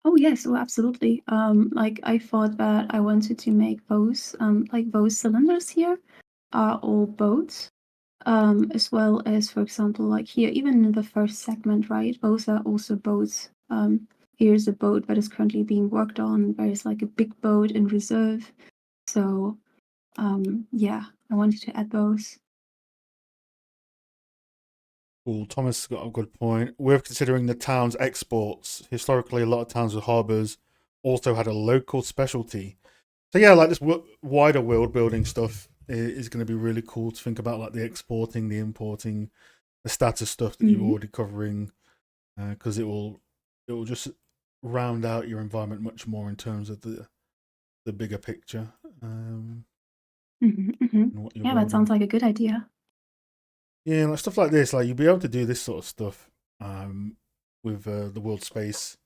Oh yes, oh absolutely. Like I thought that I wanted to make those like those cylinders here are all boats. As well as, for example, like here, even in the first segment, right? Those are also boats. Here's a boat that is currently being worked on. There is like a big boat in reserve. So yeah, I wanted to add those. Well, Thomas got a good point. Worth considering the town's exports. Historically, a lot of towns with harbours also had a local specialty. So yeah, like this wider world building stuff is going to be really cool to think about, like the exporting, the importing, the status stuff that you're Mhm. already covering, because it will just round out your environment much more in terms of the bigger picture, Mhm. Mhm. and what you're Yeah, that sounds building. like a good idea. Yeah, like stuff like this, like you'll be able to do this sort of stuff with the world space.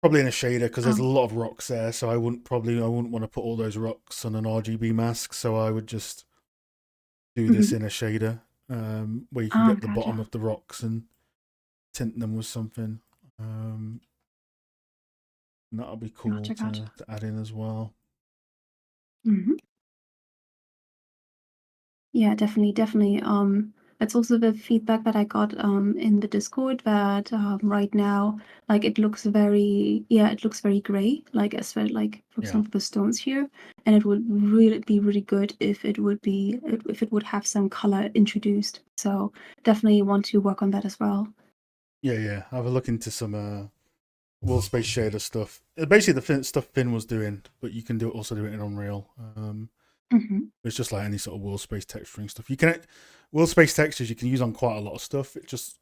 Probably in a shader because there's a Oh. lot of rocks there, so I wouldn't want to put all those rocks on an RGB mask. So I would just do this Mhm. in a shader, where you can Ah, get the bottom gotcha. of the rocks and tint them with something. Um, and that'll be cool Gotcha, gotcha. to add in as well. Mhm. Yeah, definitely, definitely. That's also the feedback that I got in the Discord that right now, like it looks very gray, like as well, like for Yeah, example the stones here, and it would really be really good if it would have some color introduced. So definitely want to work on that as well. yeah, yeah. Have a look into some world space shader stuff. Basically, the stuff Finn was doing, but you can also do it in Unreal. Hmm. It's just like any sort of world space texturing stuff. You can world space textures you can use on quite a lot of stuff. It just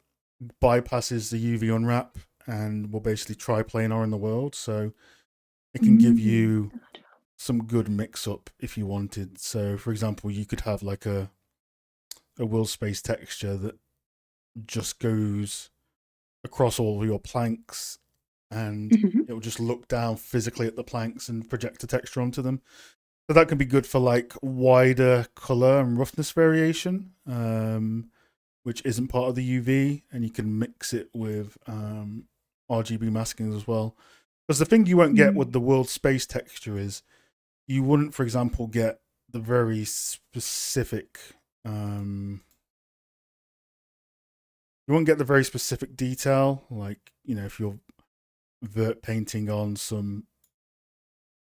bypasses the UV unwrap and will basically triplanar in the world. So it can give Mm. you some good mix up if you wanted. So for example, you could have like a world space texture that just goes across all your planks and Hmm. it will just look down physically at the planks and project a texture onto them. So that can be good for like wider color and roughness variation, which isn't part of the UV, and you can mix it with RGB masking as well. Because the thing you won't get with Mm. the world space texture is you wouldn't, for example, get the very specific. You won't get the very specific detail, like if you're vert painting on some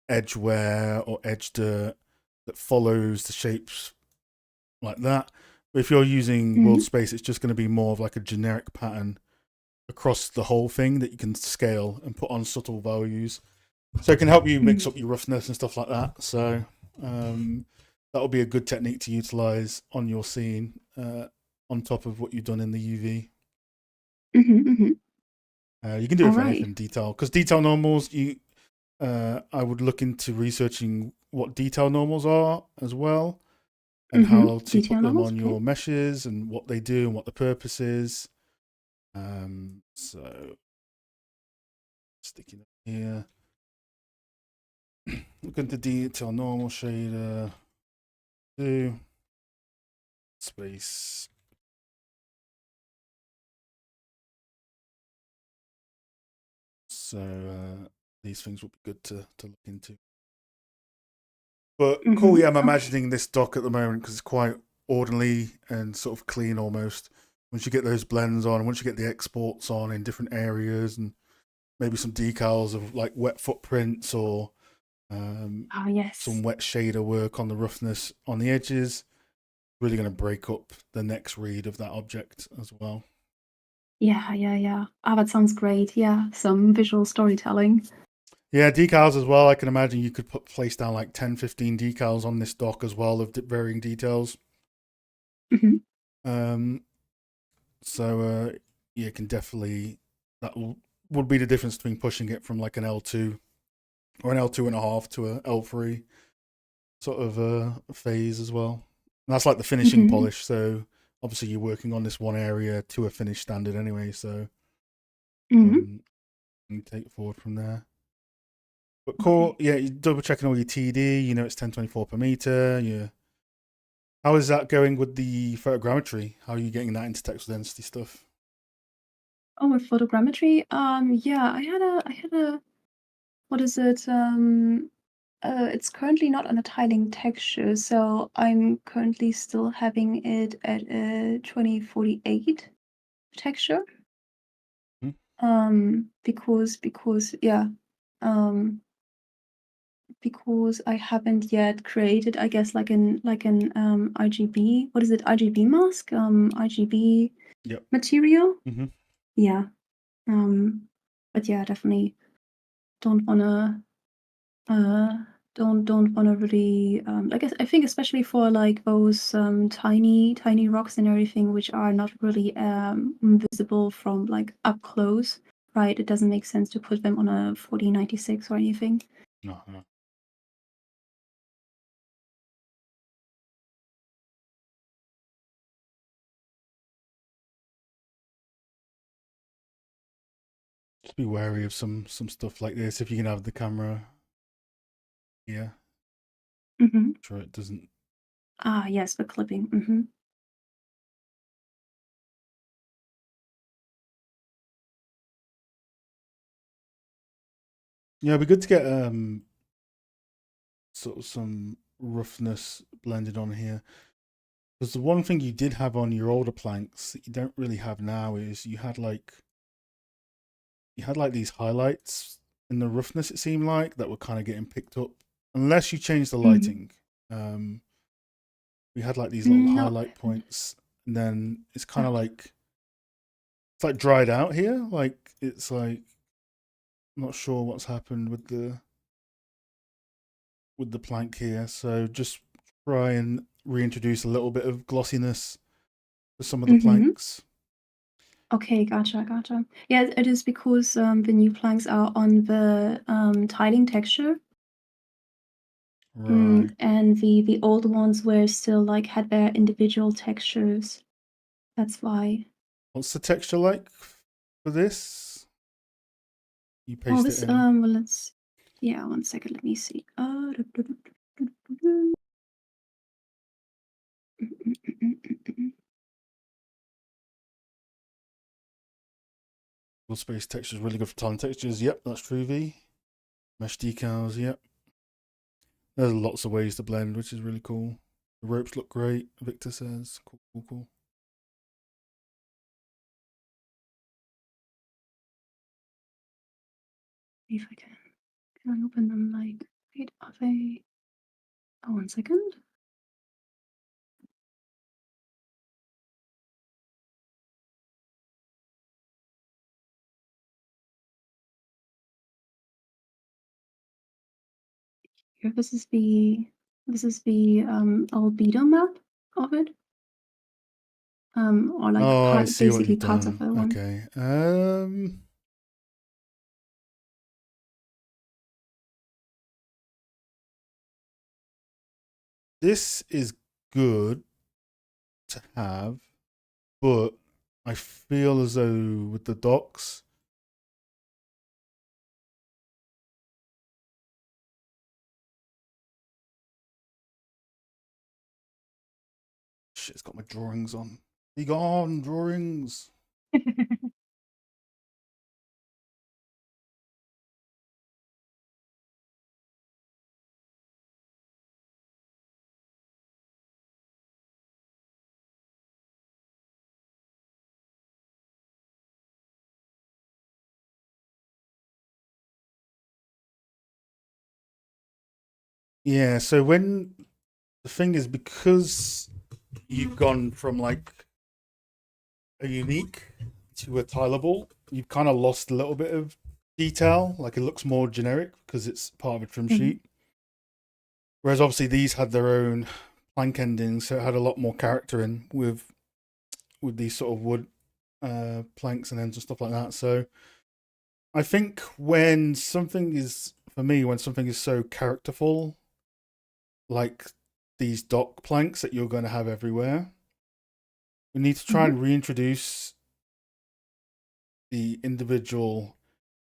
edge wear or edge dirt that follows the shapes like that. But if you're using world Hmm. space, it's just going to be more of like a generic pattern across the whole thing that you can scale and put on subtle values. So it can help you mix up your roughness and stuff like that. So that'll be a good technique to utilize on your scene on top of what you've done in the UV. You can do All it for right. anything detail, because detail normals, I would look into researching what detail normals are as well, and how to Detail put them normals, on okay. your meshes and what they do and what the purpose is. So sticking it here. Look into detail normal shader. Do space. So these things would be good to look into. But cool, yeah, I'm imagining this dock at the moment because it's quite orderly and sort of clean almost. Once you get those blends on, once you get the exports on in different areas, and maybe some decals of like wet footprints or Yes. some wet shader work on the roughness on the edges, really going to break up the next read of that object as well. Yeah. Oh, that sounds great. Yeah, some visual storytelling. Yeah, decals as well. I can imagine you could place down like 10, 15 decals on this dock as well of varying details. So yeah, can definitely, that would be the difference between pushing it from like an L2 or an L2.5 to a L3 sort of phase as well. And that's like the finishing polish. So obviously you're working on this one area to a finished standard anyway. So you take it forward from there. But cool, yeah, you're double checking all your TD. You know it's 1024 per meter. Yeah. How is that going with the photogrammetry? How are you getting that into texture density stuff? Oh, with photogrammetry? Yeah, I had a, what is it? It's currently not on a tiling texture, so I'm currently still having it at a 2048 texture. Because yeah, because I haven't yet created, I guess, like an RGB. What is it? RGB mask? RGB material. Yeah. But yeah, definitely don't wanna don't wanna really like I think especially for like those tiny rocks and everything which are not really visible from like up close, right? It doesn't make sense to put them on a 4096 or anything. No. Just be wary of some stuff like this if you can have the camera. Yeah. Sure it doesn't. Ah, yes, the clipping. Yeah, it'd be good to get sort of some roughness blended on here. Because the one thing you did have on your older planks that you don't really have now is you had like these highlights in the roughness, it seemed like, that were kind of getting picked up. Unless you change the lighting. We had like these little highlight points, and then it's kind of like it's like dried out here. Like it's like I'm not sure what's happened with the plank here. So just try and reintroduce a little bit of glossiness to some of the planks. Okay, gotcha. Yeah, it is because the new planks are on the tiling texture. Right. And the old ones were still like had their individual textures. That's why. What's the texture like for this? You Oh, paste this it in. well, let's. Yeah, 1 second. Let me see. Full space texture is really good for tiling textures. Yep, that's true. V. Mesh decals. Yep. There's lots of ways to blend, which is really cool. The ropes look great. Victor says. Cool. If I can I open them like? Wait, are they? Oh, 1 second. Here, this is the albedo map of it. Or like Oh, I see what basically you've parts of done. the one. Okay. This is good to have, but I feel as though with the docs, shit, it's got my drawings on. Be gone, drawings. Yeah, so when the thing is, because you've gone from like a unique to a tileable, you've kind of lost a little bit of detail. Like it looks more generic because it's part of a trim Mhm. sheet. Whereas obviously these had their own plank endings, so it had a lot more character in with these sort of wood planks and ends and stuff like that. So I think when something is, for me, when something is so characterful, like these dock planks that you're going to have everywhere, we need to try Mhm. and reintroduce the individual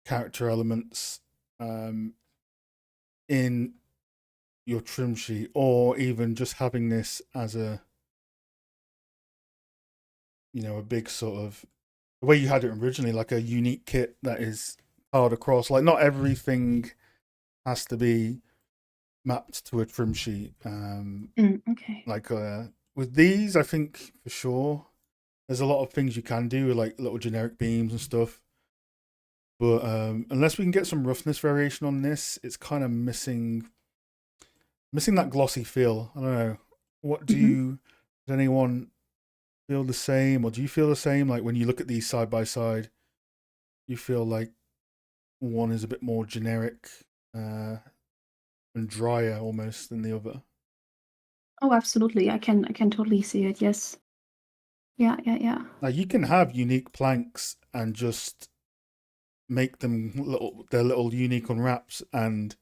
character elements in your trim sheet, or even just having this as a, you know, a big sort of the way you had it originally, like a unique kit that is tiled across. Like not everything has to be mapped to a trim sheet. Okay. Like with these, I think for sure there's a lot of things you can do with like little generic beams and stuff. But unless we can get some roughness variation on this, it's kind of missing that glossy feel. I don't know. What do Mhm. you? Does anyone feel the same, or do you feel the same? Like when you look at these side by side, you feel like one is a bit more generic uh, and drier almost than the other. Oh, absolutely. I can totally see it. Yes. Yeah. Yeah. Yeah. Now you can have unique planks and just make them their little unique unwraps and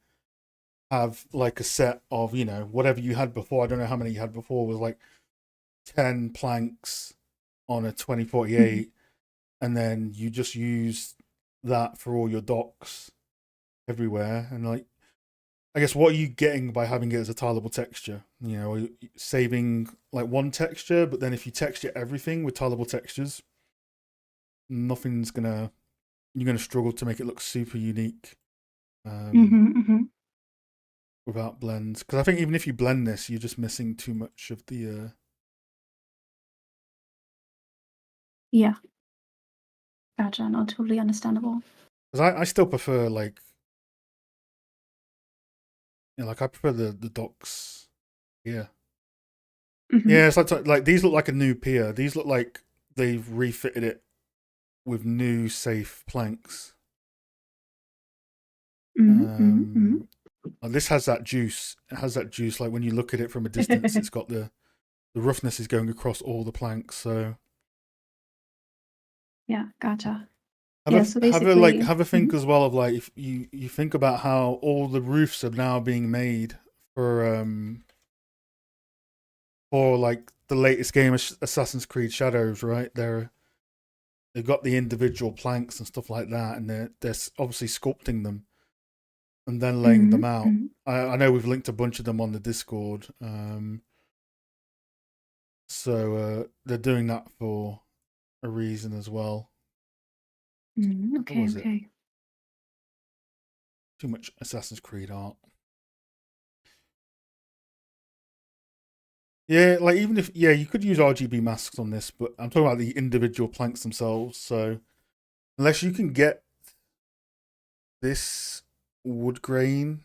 have like a set of, you know, whatever you had before. I don't know how many you had before, was like 10 planks on a Mhm. 2048, and then you just use that for all your docks everywhere. And like, I guess what are you getting by having it as a tileable texture? You know, are you saving like one texture, but then if you texture everything with tileable textures, nothing's gonna, you're gonna struggle to make it look super unique Mhm. Mhm. without blends. Because I think even if you blend this, you're just missing too much of the. Yeah. Gotcha. No, totally understandable. Because I still prefer like, you know, like I prefer the docks. Yeah, Mhm. yeah. It's like these look like a new pier. These look like they've refitted it with new safe planks. Mhm. Mhm. Mhm. Um, like this has that juice. It has that juice. Like when you look at it from a distance, it's got the roughness is going across all the planks. So Yeah. Gotcha. have Yeah. So a basically. have a think Mhm. as well of like if you think about how all the roofs are now being made for like the latest game, Assassin's Creed Shadows, right? They've got the individual planks and stuff like that, and they're obviously sculpting them and then laying them Mhm. out. Mhm. I know we've linked a bunch of them on the Discord, so they're doing that for a reason as well. Mhm. What Okay. was it? Okay. Too much Assassin's Creed art. Yeah, like even if you could use RGB masks on this, but I'm talking about the individual planks themselves. So unless you can get this wood grain,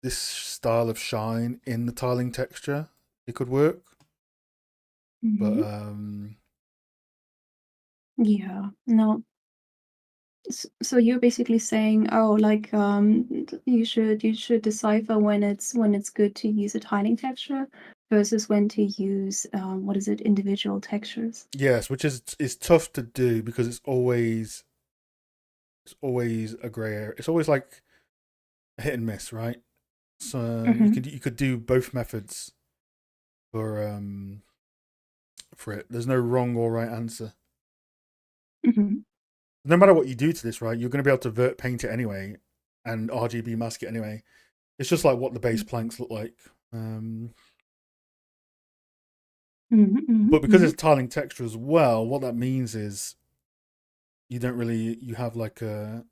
this style of shine in the tiling texture, it could work. But Mhm. Yeah. No. So you're basically saying, oh, like you should decipher when it's good to use a tiling texture versus when to use what is it, individual textures. Yes, which is tough to do because it's always a gray area. It's always like a hit and miss, right? So Mm-hmm. you could do both methods for it. There's no wrong or right answer. Mm-hmm. No matter what you do to this, right, you're going to be able to vert paint it anyway and RGB mask it anyway. It's just like what the base planks look like. Mm-hmm. But because it's tiling texture as well, what that means is you have like you're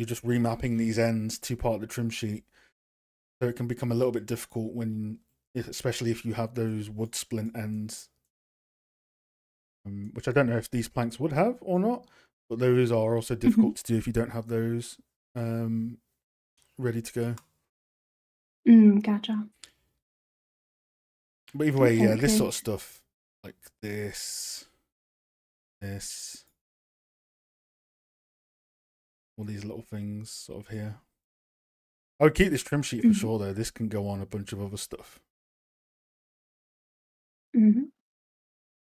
just remapping these ends to part of the trim sheet. So it can become a little bit difficult especially if you have those wood splint ends, which I don't know if these planks would have or not, but those are also difficult to do if you don't have those ready to go. Gotcha. But either way, yeah, this Okay. sort of stuff, like this, all these little things sort of here. I would keep this trim sheet for sure, though. This can go on a bunch of other stuff. Mm-hmm.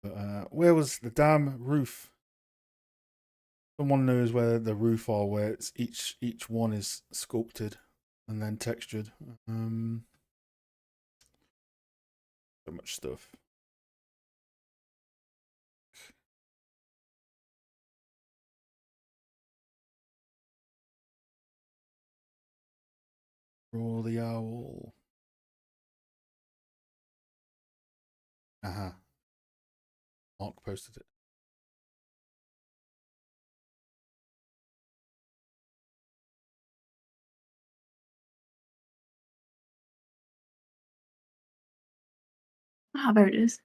But where was the damn roof? Someone knows where the roof are, where it's each one is sculpted and then textured. So much stuff. Draw the owl. Mark posted it. There it is.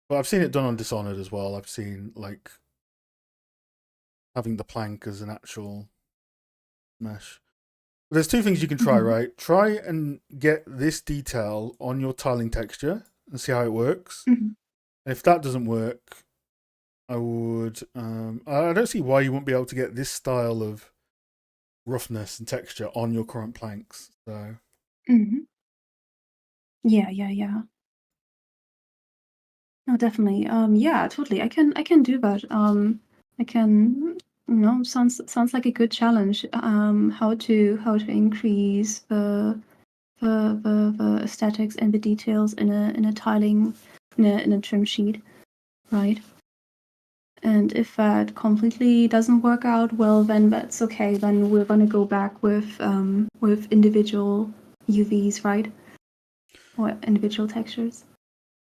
But I've seen it done on Dishonored as well. I've seen like having the plank as an actual mesh. There's two things you can try, right? Try and get this detail on your tiling texture and see how it works. If that doesn't work, I would. I don't see why you wouldn't be able to get this style of roughness and texture on your current planks. So. Yeah. No, definitely. Yeah, totally. I can do that. I can, sounds like a good challenge. How to increase the aesthetics and the details in a tiling in a trim sheet, right? And if that completely doesn't work out, well, then that's okay. Then we're gonna go back with individual UVs, right? Or individual textures.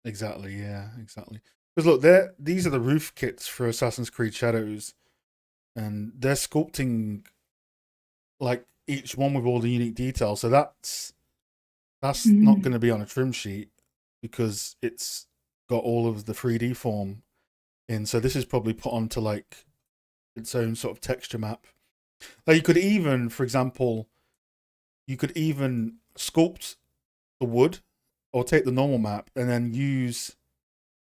Exactly. Yeah. Exactly. Because look, these are the roof kits for Assassin's Creed Shadows, and they're sculpting like each one with all the unique details. So that's not going to be on a trim sheet because it's got all of the 3D form in. So this is probably put onto like its own sort of texture map. Like you could even, for example, sculpt the wood or take the normal map and then use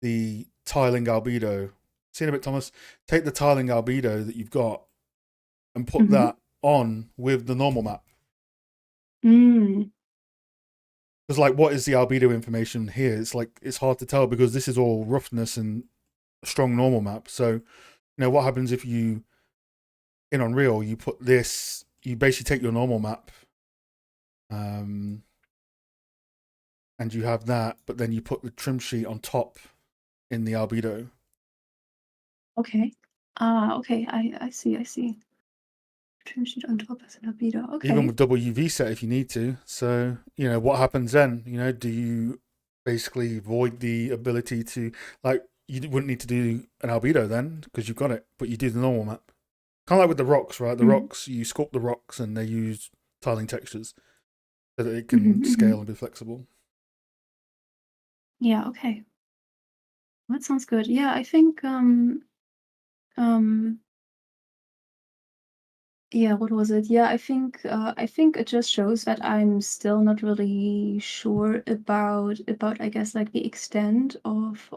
the tiling albedo. See in a bit, Thomas. Take the tiling albedo that you've got and put that on with the normal map. Because like, what is the albedo information here? It's like it's hard to tell because this is all roughness and strong normal map. So, what happens if you in Unreal you put this? You basically take your normal map, and you have that, but then you put the trim sheet on top in the albedo. Okay. Okay. I see. Trim sheet on top as an albedo. Okay. Even with double UV set if you need to. So, what happens then? Do you basically void the ability to, like, you wouldn't need to do an albedo then because you've got it, but you do the normal map. Kind of like with the rocks, right? The rocks, you sculpt the rocks and they use tiling textures so that it can scale and be flexible. Yeah, okay. That sounds good. Yeah, I think Yeah, what was it? Yeah, I think it just shows that I'm still not really sure about I guess like the extent of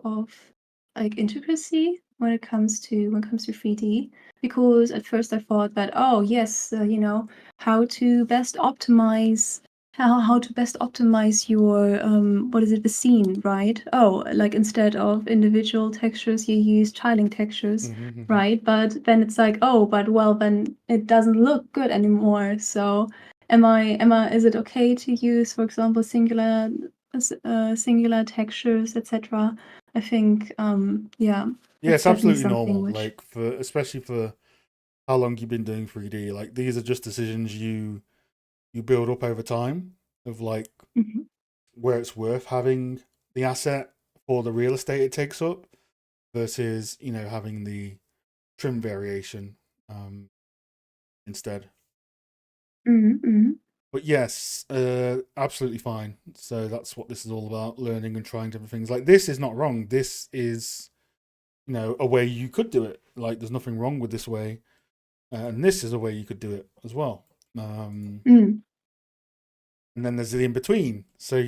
like intricacy when it comes to 3D. Because at first I thought that, oh yes, how to best optimize how to best optimize your what is it, the scene, right? Oh, like instead of individual textures, you use tiling textures. Right, but then it's like, oh, but well, then it doesn't look good anymore. So, is it okay to use, for example, singular textures, etc.? I think, yeah, Yeah, that's it's definitely absolutely something normal. which. Like especially for how long you've been doing 3D. Like these are just decisions you build up over time of like Mhm. where it's worth having the asset for the real estate it takes up versus having the trim variation instead. Mhm, mhm. But yes, absolutely fine. So that's what this is all about: learning and trying different things. Like this is not wrong. This is a way you could do it. Like there's nothing wrong with this way, and this is a way you could do it as well. Mm. And then there's the in between. So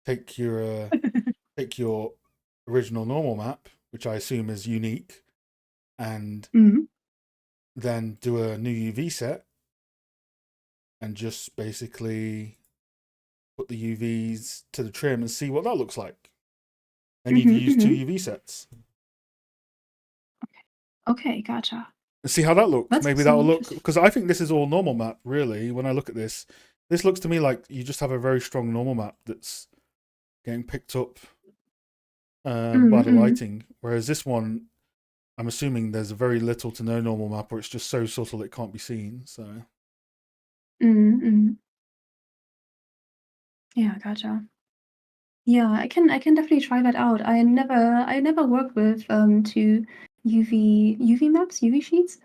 take your take your original normal map, which I assume is unique, and Mhm. then do a new UV set and just basically put the UVs to the trim and see what that looks like. And you've Mhm, used two mhm. UV sets Okay, gotcha. and see how that looks. That's Maybe that so will look, interesting. because I think this is all normal map. Really, when I look at this, this looks to me like you just have a very strong normal map that's getting picked up by Mhm, the mhm. lighting. Whereas this one, I'm assuming there's a very little to no normal map, or it's just so subtle it can't be seen. So Mhm, mhm. Yeah, gotcha. Yeah, I can definitely try that out. I never worked with two UV maps, UV sheets.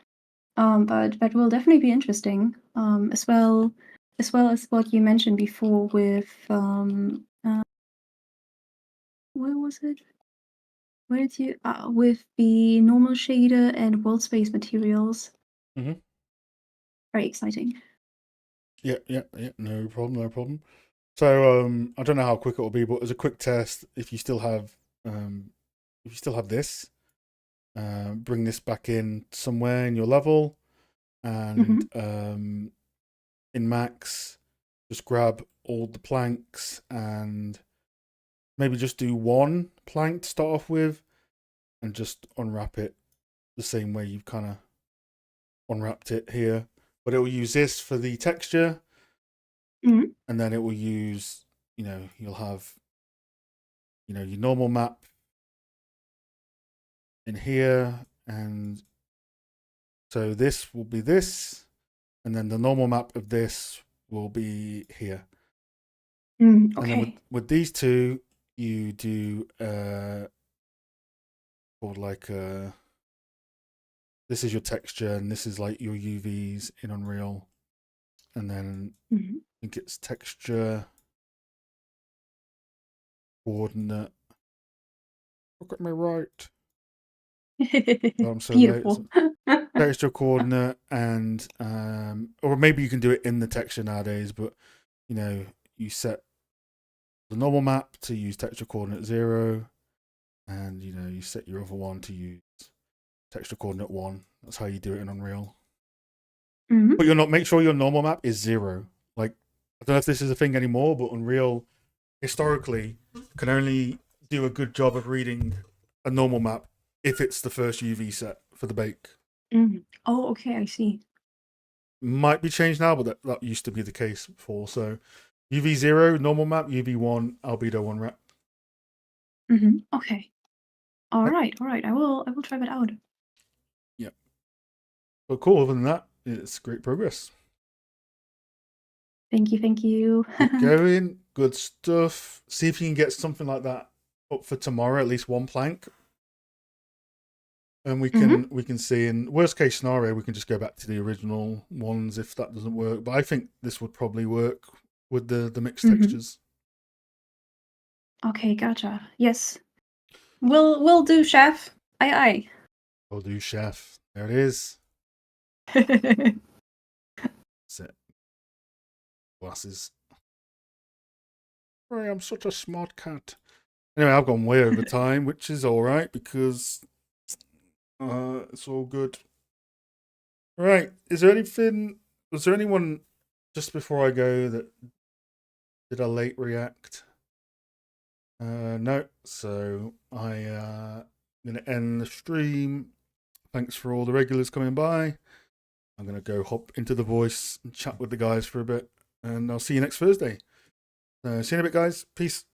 But that will definitely be interesting. As well as what you mentioned before with where was it? Where did you with the normal shader and world space materials? mm-hmm. Very exciting. Yeah, no problem, no problem. So I don't know how quick it will be, but as a quick test, if you still have this, bring this back in somewhere in your level, and Hmm. in Max, just grab all the planks and maybe just do one plank to start off with, and just unwrap it the same way you've kind of unwrapped it here. But it will use this for the texture, Hmm. and then it will use, you'll have, your normal map in here, and so this will be this, and then the normal map of this will be here. And then with Okay. these two, you do called like this is your texture, and this is like your UVs in Unreal, and then Hmm. I think it's texture coordinate. Look at me right. Oh, I'm so late. Beautiful. Texture coordinate, and or maybe you can do it in the texture nowadays, but you set the normal map to use texture coordinate 0, and you set your other one to use texture coordinate 1. That's how you do it in Unreal. Hmm. But make sure your normal map is 0. Like, I don't know if this is a thing anymore, but Unreal historically can only do a good job of reading a normal map if it's the first UV set for the bake. Hmm. Oh, okay, I see. Might be changed now, but that used to be the case before. So UV0 normal map, UV1 albedo 1 wrap. Hmm. Okay. All right. All right. I will try that out. Yeah. But cool, other than that, it's great progress. Thank you. Thank you. Keep going. Good stuff. See if you can get something like that up for tomorrow, at least one plank. And we Hmm. can see, in worst case scenario, we can just go back to the original ones if that doesn't work. But I think this would probably work with the mixed Hmm. textures. Okay, gotcha. Yes. Will do, chef. Aye, Will do, chef. There it is. aye. That's it. Glasses. Sorry, I'm such a smart cat. Anyway, I've gone way over time, which is alright because it's all good. Right. Was there anyone just before I go that did a late react? No. So I'm going to end the stream. Thanks for all the regulars coming by. I'm going to go hop into the voice and chat with the guys for a bit. And I'll see you next Thursday. See you in a bit, guys. Peace.